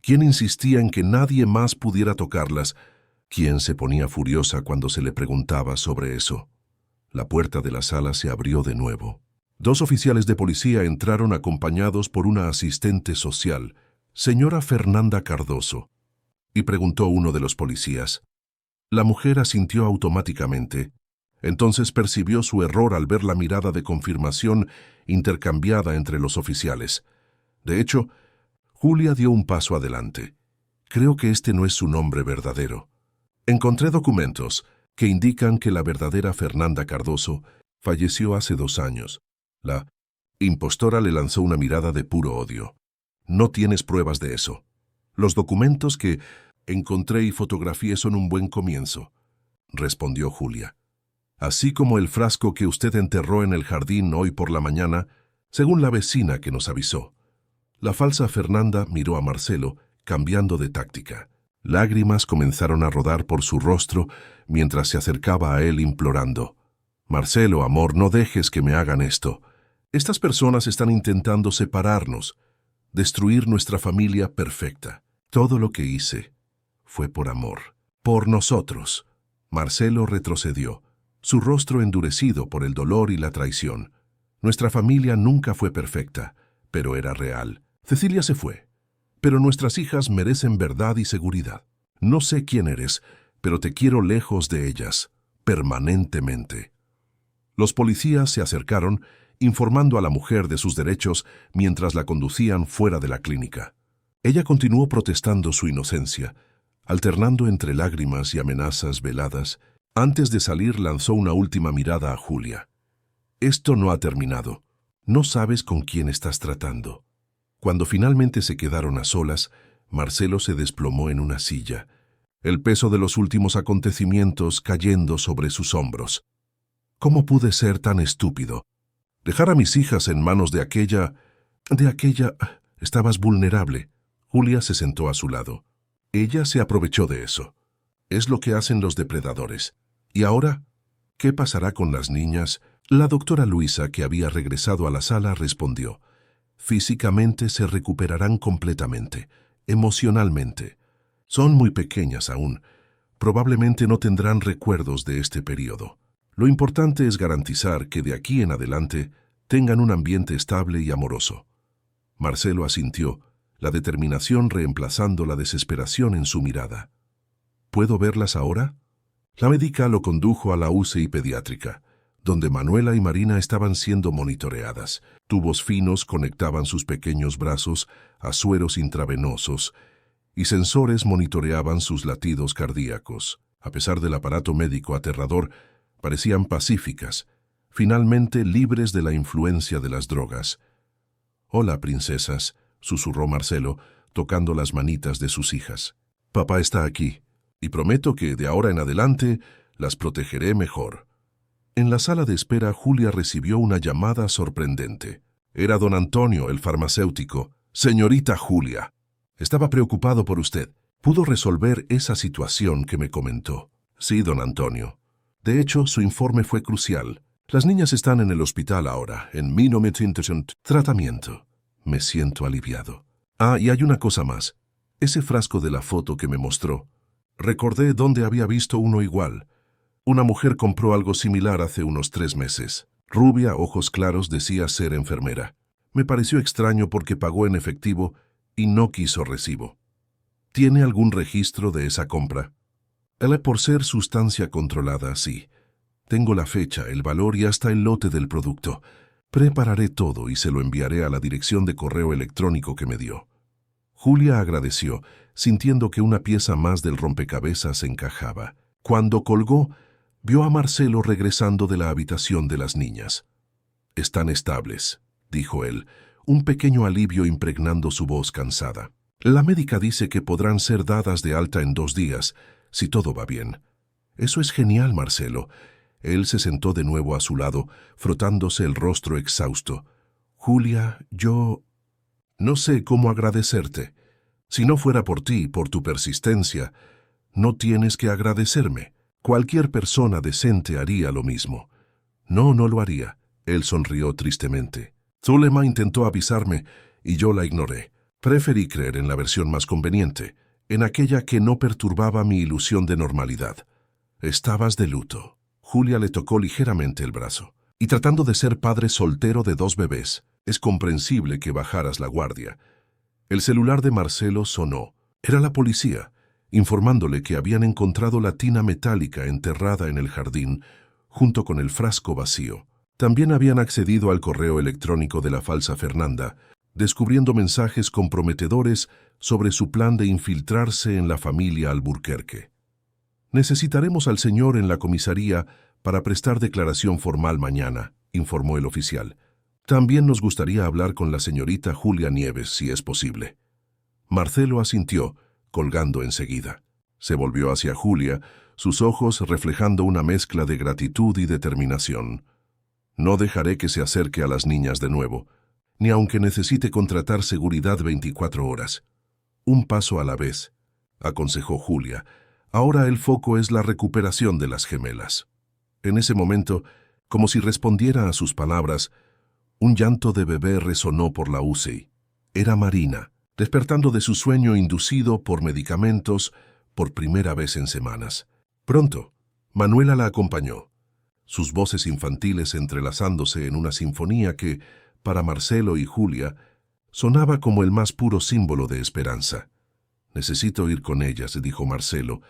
Quién insistía en que nadie más pudiera tocarlas. Quién se ponía furiosa cuando se le preguntaba sobre eso. La puerta de la sala se abrió de nuevo. Dos oficiales de policía entraron acompañados por una asistente social, señora Fernanda Cardoso, y preguntó uno de los policías. La mujer asintió automáticamente. Entonces percibió su error al ver la mirada de confirmación intercambiada entre los oficiales. De hecho, Julia dio un paso adelante. Creo que este no es su nombre verdadero. Encontré documentos que indican que la verdadera Fernanda Cardoso falleció hace 2 años. La impostora le lanzó una mirada de puro odio. No tienes pruebas de eso. Los documentos que encontré y fotografié son un buen comienzo, respondió Julia. Así como el frasco que usted enterró en el jardín hoy por la mañana, según la vecina que nos avisó. La falsa Fernanda miró a Marcelo, cambiando de táctica. Lágrimas comenzaron a rodar por su rostro mientras se acercaba a él implorando. Marcelo, amor, no dejes que me hagan esto. Estas personas están intentando separarnos, destruir nuestra familia perfecta. Todo lo que hice fue por amor, por nosotros. Marcelo retrocedió, su rostro endurecido por el dolor y la traición. Nuestra familia nunca fue perfecta, pero era real. Cecilia se fue, pero nuestras hijas merecen verdad y seguridad. No sé quién eres, pero te quiero lejos de ellas, permanentemente. Los policías se acercaron, informando a la mujer de sus derechos mientras la conducían fuera de la clínica. Ella continuó protestando su inocencia, alternando entre lágrimas y amenazas veladas. Antes de salir lanzó una última mirada a Julia. Esto no ha terminado. No sabes con quién estás tratando. Cuando finalmente se quedaron a solas, Marcelo se desplomó en una silla. el peso de los últimos acontecimientos cayendo sobre sus hombros. ¿Cómo pude ser tan estúpido? Dejar a mis hijas en manos de aquella... Estabas vulnerable. Julia se sentó a su lado. Ella se aprovechó de eso. Es lo que hacen los depredadores. ¿Y ahora? ¿Qué pasará con las niñas? La doctora Luisa, que había regresado a la sala, respondió. Físicamente se recuperarán completamente. Emocionalmente. Son muy pequeñas aún. Probablemente no tendrán recuerdos de este periodo. Lo importante es garantizar que de aquí en adelante tengan un ambiente estable y amoroso. Marcelo asintió, la determinación reemplazando la desesperación en su mirada. ¿Puedo verlas ahora? La médica lo condujo a la UCI pediátrica, donde Manuela y Marina estaban siendo monitoreadas. Tubos finos conectaban sus pequeños brazos a sueros intravenosos y sensores monitoreaban sus latidos cardíacos. A pesar del aparato médico aterrador, parecían pacíficas, finalmente libres de la influencia de las drogas. «Hola, princesas», susurró Marcelo, tocando las manitas de sus hijas. «Papá está aquí, y prometo que de ahora en adelante las protegeré mejor». En la sala de espera, Julia recibió una llamada sorprendente. Era don Antonio, el farmacéutico. «Señorita Julia, estaba preocupado por usted. ¿Pudo resolver esa situación que me comentó?» «Sí, don Antonio. De hecho, su informe fue crucial. Las niñas están en el hospital ahora, en tratamiento. Me siento aliviado. Ah, y hay una cosa más. Ese frasco de la foto que me mostró. Recordé dónde había visto uno igual. Una mujer compró algo similar hace unos 3 meses. Rubia, ojos claros, decía ser enfermera. Me pareció extraño porque pagó en efectivo y no quiso recibo. ¿Tiene algún registro de esa compra? Por ser sustancia controlada, sí. Tengo la fecha, el valor y hasta el lote del producto. Prepararé todo y se lo enviaré a la dirección de correo electrónico que me dio. Julia agradeció, sintiendo que una pieza más del rompecabezas encajaba. Cuando colgó, vio a Marcelo regresando de la habitación de las niñas. «Están estables», dijo él, un pequeño alivio impregnando su voz cansada. «La médica dice que podrán ser dadas de alta en 2 días, si todo va bien». «Eso es genial, Marcelo». Él se sentó de nuevo a su lado, frotándose el rostro exhausto. «Julia, yo... no sé cómo agradecerte. Si no fuera por ti, por tu persistencia, no tienes que agradecerme. Cualquier persona decente haría lo mismo». «No, no lo haría». Él sonrió tristemente. «Zulema intentó avisarme y yo la ignoré. Preferí creer en la versión más conveniente, en aquella que no perturbaba mi ilusión de normalidad. Estabas de luto». Julia le tocó ligeramente el brazo. «Y tratando de ser padre soltero de 2 bebés, es comprensible que bajaras la guardia». El celular de Marcelo sonó. Era la policía, informándole que habían encontrado la tina metálica enterrada en el jardín, junto con el frasco vacío. También habían accedido al correo electrónico de la falsa Fernanda, descubriendo mensajes comprometedores sobre su plan de infiltrarse en la familia Alburquerque. «Necesitaremos al señor en la comisaría para prestar declaración formal mañana», informó el oficial. «También nos gustaría hablar con la señorita Julia Nieves, si es posible». Marcelo asintió, colgando enseguida. Se volvió hacia Julia, sus ojos reflejando una mezcla de gratitud y determinación. «No dejaré que se acerque a las niñas de nuevo, ni aunque necesite contratar seguridad 24 horas. Un paso a la vez», aconsejó Julia. «Ahora el foco es la recuperación de las gemelas». En ese momento, como si respondiera a sus palabras, un llanto de bebé resonó por la UCI. Era Marina, despertando de su sueño inducido por medicamentos por primera vez en semanas. Pronto, Manuela la acompañó, sus voces infantiles entrelazándose en una sinfonía que, para Marcelo y Julia, sonaba como el más puro símbolo de esperanza. «Necesito ir con ellas», dijo Marcelo,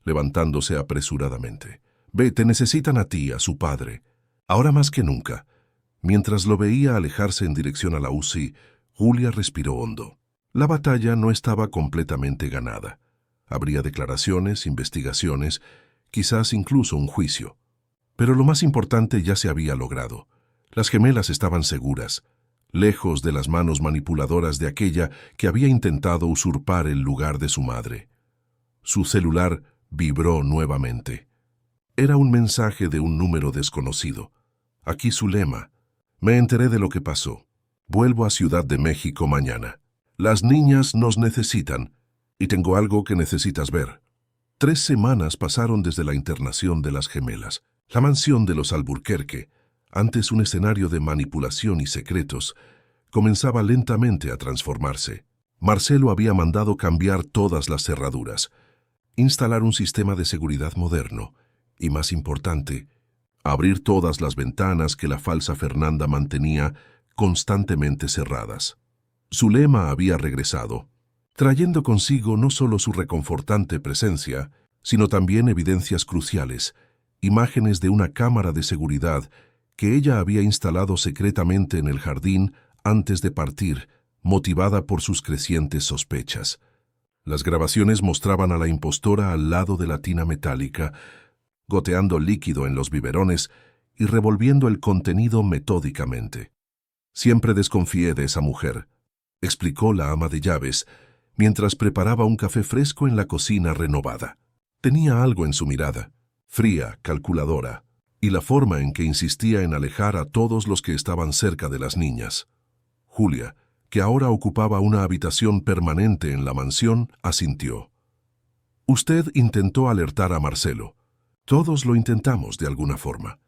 levantándose apresuradamente. «Ve, te necesitan a ti, a su padre. Ahora más que nunca». Mientras lo veía alejarse en dirección a la UCI, Julia respiró hondo. La batalla no estaba completamente ganada. Habría declaraciones, investigaciones, quizás incluso un juicio. Pero lo más importante ya se había logrado. Las gemelas estaban seguras, lejos de las manos manipuladoras de aquella que había intentado usurpar el lugar de su madre. Su celular vibró nuevamente. Era un mensaje de un número desconocido. Aquí Zulema. Me enteré de lo que pasó. Vuelvo a Ciudad de México mañana. Las niñas nos necesitan y tengo algo que necesitas ver. 3 semanas pasaron desde la internación de las gemelas. La mansión de los Alburquerque, antes un escenario de manipulación y secretos, comenzaba lentamente a transformarse. Marcelo había mandado cambiar todas las cerraduras, instalar un sistema de seguridad moderno y, más importante, abrir todas las ventanas que la falsa Fernanda mantenía constantemente cerradas. Zulema había regresado, trayendo consigo no solo su reconfortante presencia, sino también evidencias cruciales, imágenes de una cámara de seguridad que ella había instalado secretamente en el jardín antes de partir, motivada por sus crecientes sospechas. Las grabaciones mostraban a la impostora al lado de la tina metálica, goteando líquido en los biberones y revolviendo el contenido metódicamente. Siempre desconfié de esa mujer, explicó la ama de llaves, mientras preparaba un café fresco en la cocina renovada. Tenía algo en su mirada, fría, calculadora, y la forma en que insistía en alejar a todos los que estaban cerca de las niñas. Julia, que ahora ocupaba una habitación permanente en la mansión, asintió. Usted intentó alertar a Marcelo. Todos lo intentamos de alguna forma.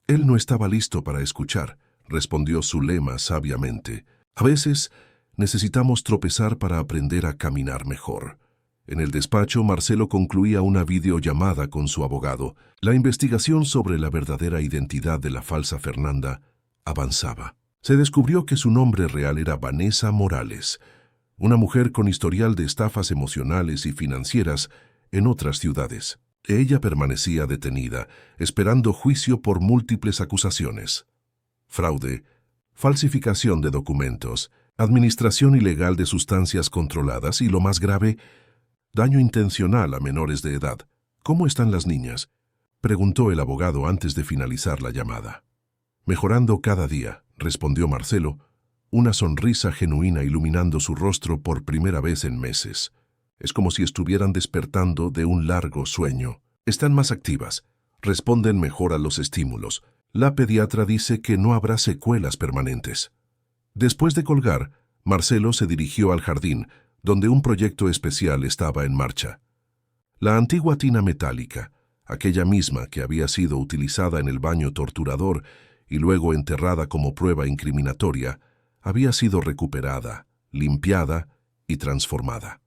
Él no estaba listo para escuchar, respondió Zulema sabiamente. A veces necesitamos tropezar para aprender a caminar mejor. En el despacho, Marcelo concluía una videollamada con su abogado. La investigación sobre la verdadera identidad de la falsa Fernanda avanzaba. Se descubrió que su nombre real era Vanessa Morales, una mujer con historial de estafas emocionales y financieras en otras ciudades. Ella permanecía detenida, esperando juicio por múltiples acusaciones: fraude, falsificación de documentos, administración ilegal de sustancias controladas y, lo más grave, daño intencional a menores de edad. ¿Cómo están las niñas?, preguntó el abogado antes de finalizar la llamada. Mejorando cada día, respondió Marcelo, una sonrisa genuina iluminando su rostro por primera vez en meses. Es como si estuvieran despertando de un largo sueño. Están más activas, responden mejor a los estímulos. La pediatra dice que no habrá secuelas permanentes. Después de colgar, Marcelo se dirigió al jardín, donde un proyecto especial estaba en marcha. La antigua tina metálica, aquella misma que había sido utilizada en el baño torturador y luego enterrada como prueba incriminatoria, había sido recuperada, limpiada y transformada.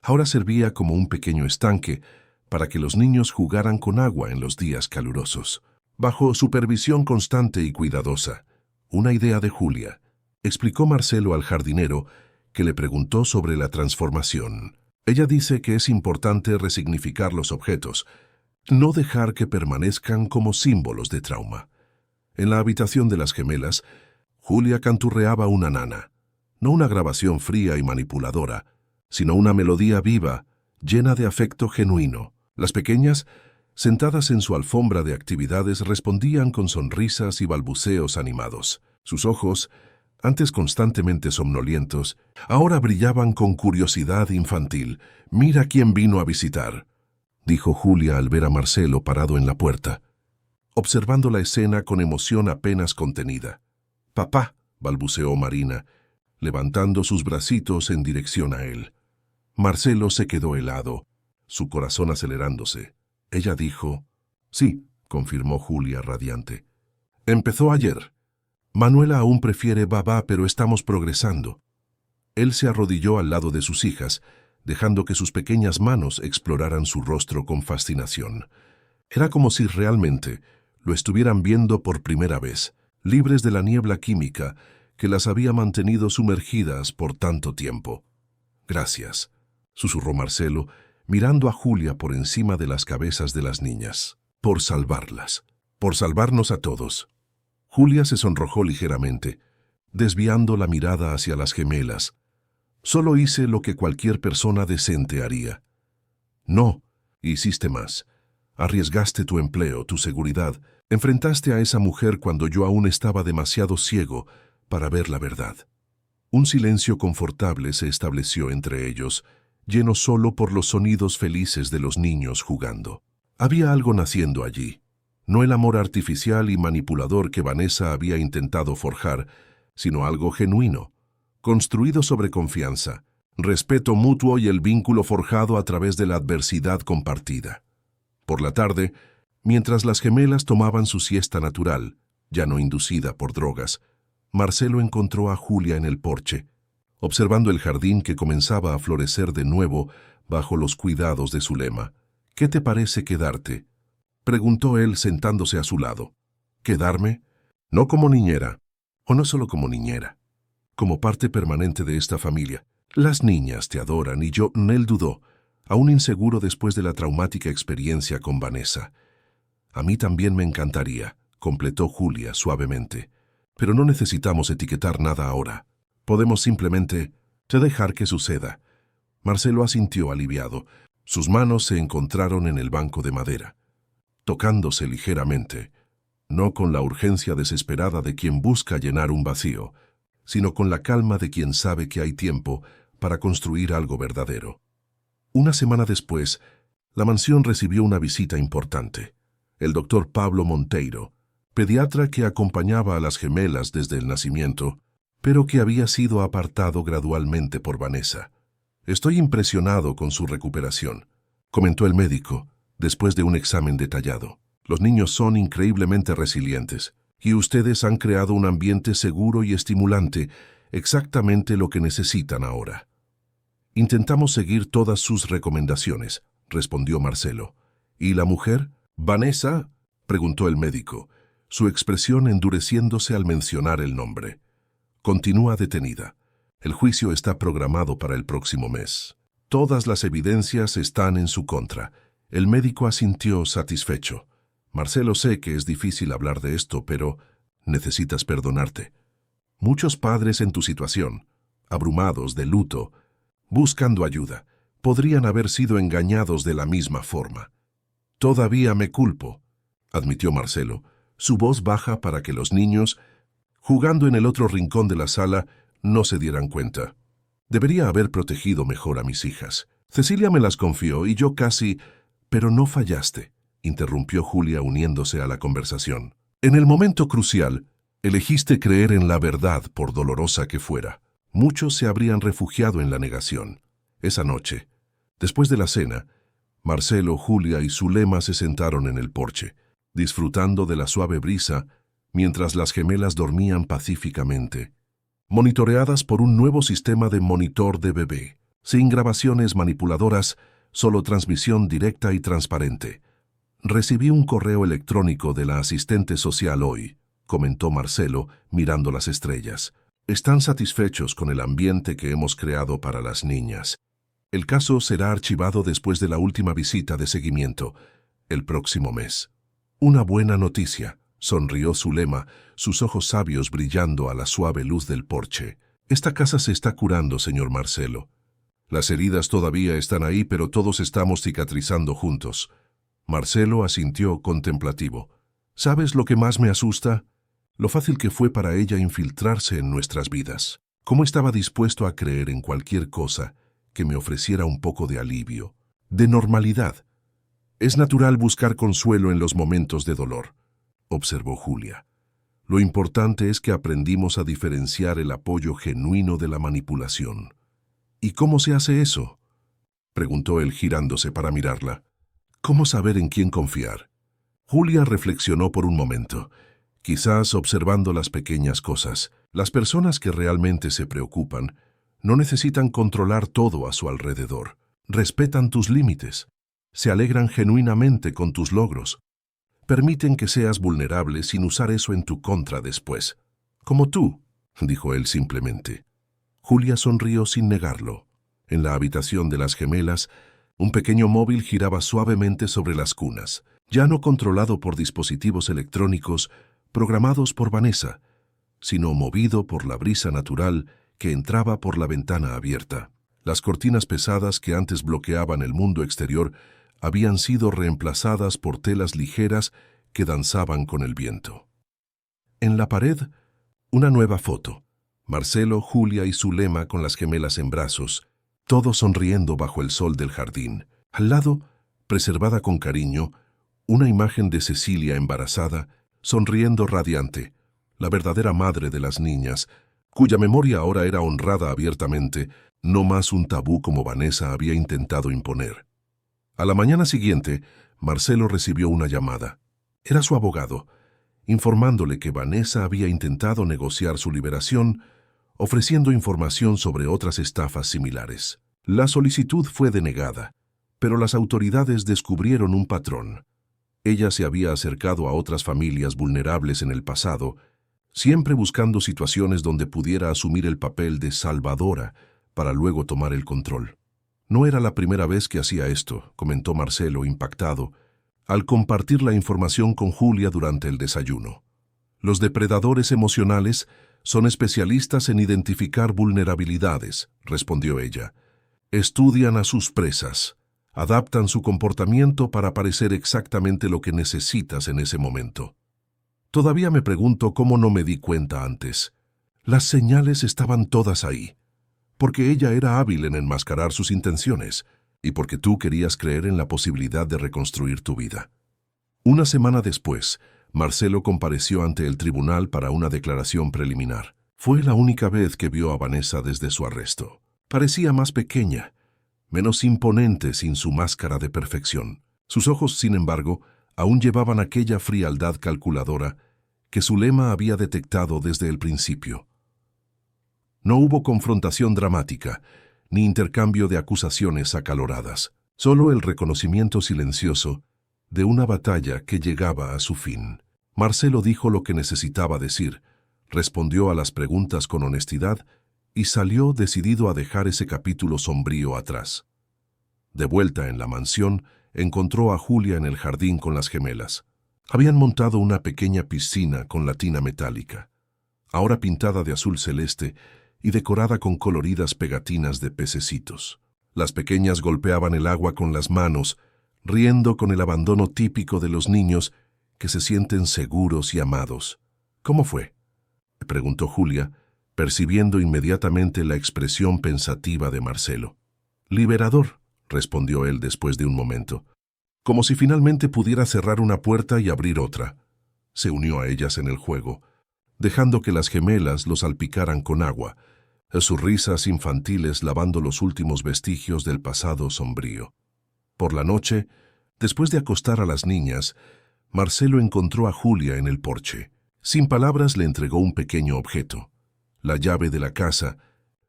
Ahora servía como un pequeño estanque para que los niños jugaran con agua en los días calurosos. Bajo supervisión constante y cuidadosa, una idea de Julia, explicó Marcelo al jardinero, que le preguntó sobre la transformación. Ella dice que es importante resignificar los objetos, no dejar que permanezcan como símbolos de trauma. En la habitación de las gemelas, Julia canturreaba una nana, no una grabación fría y manipuladora, sino una melodía viva, llena de afecto genuino. Las pequeñas, sentadas en su alfombra de actividades, respondían con sonrisas y balbuceos animados. Sus ojos, antes constantemente somnolientos, ahora brillaban con curiosidad infantil. «Mira quién vino a visitar», dijo Julia al ver a Marcelo parado en la puerta, observando la escena con emoción apenas contenida. «Papá», balbuceó Marina, levantando sus bracitos en dirección a él. Marcelo se quedó helado, su corazón acelerándose. Ella dijo: «Sí», confirmó Julia radiante. «Empezó ayer. Manuela aún prefiere babá, pero estamos progresando». Él se arrodilló al lado de sus hijas, dejando que sus pequeñas manos exploraran su rostro con fascinación. Era como si realmente lo estuvieran viendo por primera vez, libres de la niebla química que las había mantenido sumergidas por tanto tiempo. «Gracias», susurró Marcelo, mirando a Julia por encima de las cabezas de las niñas. «Por salvarlas, por salvarnos a todos». Julia se sonrojó ligeramente, desviando la mirada hacia las gemelas. «Solo hice lo que cualquier persona decente haría». «No, hiciste más. Arriesgaste tu empleo, tu seguridad. Enfrentaste a esa mujer cuando yo aún estaba demasiado ciego para ver la verdad». Un silencio confortable se estableció entre ellos, lleno solo por los sonidos felices de los niños jugando. Había algo naciendo allí, no el amor artificial y manipulador que Vanessa había intentado forjar, sino algo genuino, construido sobre confianza, respeto mutuo y el vínculo forjado a través de la adversidad compartida. Por la tarde, mientras las gemelas tomaban su siesta natural, ya no inducida por drogas, Marcelo encontró a Julia en el porche, observando el jardín que comenzaba a florecer de nuevo bajo los cuidados de Zulema. «¿Qué te parece quedarte?», preguntó él sentándose a su lado. «¿Quedarme? No como niñera, o no solo como niñera, como parte permanente de esta familia. Las niñas te adoran y yo», él dudó, aún inseguro después de la traumática experiencia con Vanessa. «A mí también me encantaría», completó Julia suavemente. «Pero no necesitamos etiquetar nada ahora. Podemos simplemente dejar que suceda». Marcelo asintió aliviado. Sus manos se encontraron en el banco de madera, tocándose ligeramente, no con la urgencia desesperada de quien busca llenar un vacío, sino con la calma de quien sabe que hay tiempo para construir algo verdadero. Una semana después, la mansión recibió una visita importante. El doctor Pablo Monteiro, pediatra que acompañaba a las gemelas desde el nacimiento, pero que había sido apartado gradualmente por Vanessa. «Estoy impresionado con su recuperación», comentó el médico, después de un examen detallado. «Los niños son increíblemente resilientes, y ustedes han creado un ambiente seguro y estimulante, exactamente lo que necesitan ahora». «Intentamos seguir todas sus recomendaciones», respondió Marcelo. «¿Y la mujer? Vanessa?» preguntó el médico, su expresión endureciéndose al mencionar el nombre. «Continúa detenida. El juicio está programado para el próximo mes. Todas las evidencias están en su contra». El médico asintió satisfecho. «Marcelo, sé que es difícil hablar de esto, pero necesitas perdonarte. Muchos padres en tu situación, abrumados de luto, buscando ayuda, podrían haber sido engañados de la misma forma». «Todavía me culpo», admitió Marcelo, su voz baja para que los niños, jugando en el otro rincón de la sala, no se dieran cuenta. «Debería haber protegido mejor a mis hijas. Cecilia me las confió y yo casi...» «Pero no fallaste», interrumpió Julia uniéndose a la conversación. «En el momento crucial, elegiste creer en la verdad por dolorosa que fuera. Muchos se habrían refugiado en la negación. Esa noche, después de la cena, Marcelo, Julia y Zulema se sentaron en el porche, disfrutando de la suave brisa mientras las gemelas dormían pacíficamente, monitoreadas por un nuevo sistema de monitor de bebé, sin grabaciones manipuladoras, solo transmisión directa y transparente. «Recibí un correo electrónico de la asistente social hoy», comentó Marcelo, mirando las estrellas. «Están satisfechos con el ambiente que hemos creado para las niñas. El caso será archivado después de la última visita de seguimiento, el próximo mes». «Una buena noticia», sonrió Zulema, sus ojos sabios brillando a la suave luz del porche. «Esta casa se está curando, señor Marcelo. Las heridas todavía están ahí, pero todos estamos cicatrizando juntos». Marcelo asintió contemplativo. «¿Sabes lo que más me asusta? Lo fácil que fue para ella infiltrarse en nuestras vidas. Cómo estaba dispuesto a creer en cualquier cosa que me ofreciera un poco de alivio, de normalidad. Es natural buscar consuelo en los momentos de dolor», observó Julia. «Lo importante es que aprendimos a diferenciar el apoyo genuino de la manipulación». «¿Y cómo se hace eso?», preguntó él girándose para mirarla. «¿Cómo saber en quién confiar?». Julia reflexionó por un momento, quizás observando las pequeñas cosas. Las personas que realmente se preocupan no necesitan controlar todo a su alrededor. Respetan tus límites, se alegran genuinamente con tus logros, permiten que seas vulnerable sin usar eso en tu contra después. «Como tú», dijo él simplemente. Julia sonrió sin negarlo. En la habitación de las gemelas, un pequeño móvil giraba suavemente sobre las cunas, ya no controlado por dispositivos electrónicos programados por Vanessa, sino movido por la brisa natural que entraba por la ventana abierta. Las cortinas pesadas que antes bloqueaban el mundo exterior habían sido reemplazadas por telas ligeras que danzaban con el viento. En la pared, una nueva foto. Marcelo, Julia y Zulema con las gemelas en brazos, todos sonriendo bajo el sol del jardín. Al lado, preservada con cariño, una imagen de Cecilia embarazada, sonriendo radiante, la verdadera madre de las niñas, cuya memoria ahora era honrada abiertamente, no más un tabú como Vanessa había intentado imponer. A la mañana siguiente, Marcelo recibió una llamada. Era su abogado, informándole que Vanessa había intentado negociar su liberación, ofreciendo información sobre otras estafas similares. La solicitud fue denegada, pero las autoridades descubrieron un patrón. Ella se había acercado a otras familias vulnerables en el pasado, siempre buscando situaciones donde pudiera asumir el papel de salvadora para luego tomar el control. No era la primera vez que hacía esto, comentó Marcelo, impactado, al compartir la información con Julia durante el desayuno. Los depredadores emocionales son especialistas en identificar vulnerabilidades, respondió ella. Estudian a sus presas, adaptan su comportamiento para parecer exactamente lo que necesitas en ese momento. Todavía me pregunto cómo no me di cuenta antes. Las señales estaban todas ahí, porque ella era hábil en enmascarar sus intenciones y porque tú querías creer en la posibilidad de reconstruir tu vida. Una semana después, Marcelo compareció ante el tribunal para una declaración preliminar. Fue la única vez que vio a Vanessa desde su arresto. Parecía más pequeña, menos imponente sin su máscara de perfección. Sus ojos, sin embargo, aún llevaban aquella frialdad calculadora que Zulema había detectado desde el principio. No hubo confrontación dramática, ni intercambio de acusaciones acaloradas, solo el reconocimiento silencioso de una batalla que llegaba a su fin. Marcelo dijo lo que necesitaba decir, respondió a las preguntas con honestidad y salió decidido a dejar ese capítulo sombrío atrás. De vuelta en la mansión, encontró a Julia en el jardín con las gemelas. Habían montado una pequeña piscina con la tina metálica, ahora pintada de azul celeste y decorada con coloridas pegatinas de pececitos. Las pequeñas golpeaban el agua con las manos, riendo con el abandono típico de los niños que se sienten seguros y amados. ¿Cómo fue?, le preguntó Julia, percibiendo inmediatamente la expresión pensativa de Marcelo. Liberador, respondió él después de un momento, como si finalmente pudiera cerrar una puerta y abrir otra. Se unió a ellas en el juego, dejando que las gemelas lo salpicaran con agua, sus risas infantiles lavando los últimos vestigios del pasado sombrío. Por la noche, después de acostar a las niñas, Marcelo encontró a Julia en el porche. Sin palabras le entregó un pequeño objeto, la llave de la casa,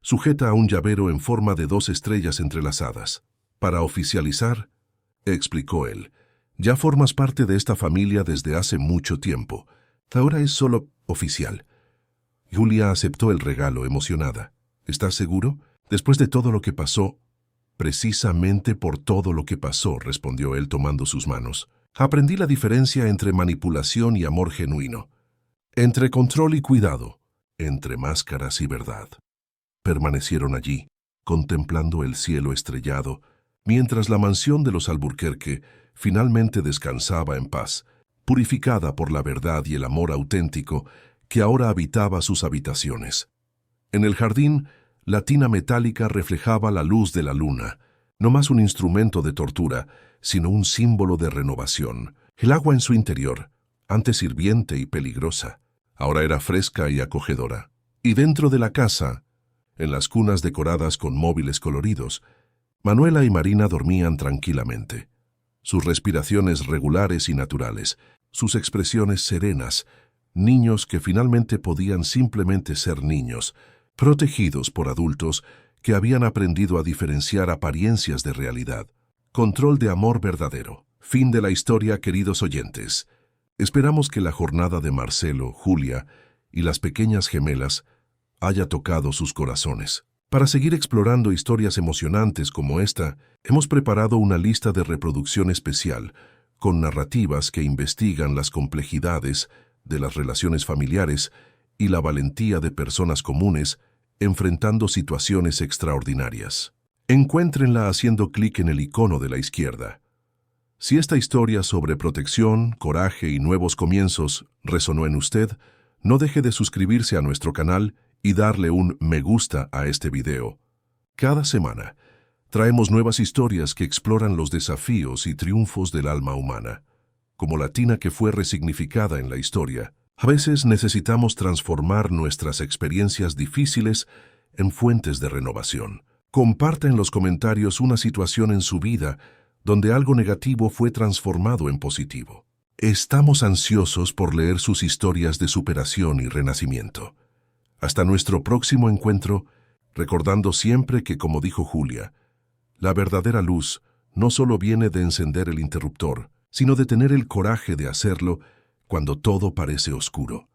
sujeta a un llavero en forma de 2 estrellas entrelazadas. Para oficializar, explicó él, ya formas parte de esta familia desde hace mucho tiempo. Ahora es solo oficial. Julia aceptó el regalo emocionada. ¿Estás seguro? Después de todo lo que pasó. Precisamente por todo lo que pasó, respondió él tomando sus manos. Aprendí la diferencia entre manipulación y amor genuino, entre control y cuidado, entre máscaras y verdad. Permanecieron allí, contemplando el cielo estrellado, mientras la mansión de los Alburquerque finalmente descansaba en paz, purificada por la verdad y el amor auténtico que ahora habitaba sus habitaciones. En el jardín, la tina metálica reflejaba la luz de la luna, no más un instrumento de tortura, sino un símbolo de renovación. El agua en su interior, antes hirviente y peligrosa, ahora era fresca y acogedora. Y dentro de la casa, en las cunas decoradas con móviles coloridos, Manuela y Marina dormían tranquilamente. Sus respiraciones regulares y naturales, sus expresiones serenas, niños que finalmente podían simplemente ser niños, protegidos por adultos que habían aprendido a diferenciar apariencias de realidad. Control de amor verdadero. Fin de la historia, queridos oyentes. Esperamos que la jornada de Marcelo, Julia y las pequeñas gemelas haya tocado sus corazones. Para seguir explorando historias emocionantes como esta, hemos preparado una lista de reproducción especial con narrativas que investigan las complejidades de las relaciones familiares y la valentía de personas comunes enfrentando situaciones extraordinarias. Encuéntrenla haciendo clic en el icono de la izquierda. Si esta historia sobre protección, coraje y nuevos comienzos resonó en usted, no deje de suscribirse a nuestro canal y darle un me gusta a este video. Cada semana Traemos nuevas historias que exploran los desafíos y triunfos del alma humana. Como la tina que fue resignificada en la historia, a veces necesitamos transformar nuestras experiencias difíciles en fuentes de renovación. Comparta en los comentarios una situación en su vida donde algo negativo fue transformado en positivo. Estamos ansiosos por leer sus historias de superación y renacimiento. Hasta nuestro próximo encuentro, recordando siempre que, como dijo Julia, la verdadera luz no solo viene de encender el interruptor, sino de tener el coraje de hacerlo cuando todo parece oscuro.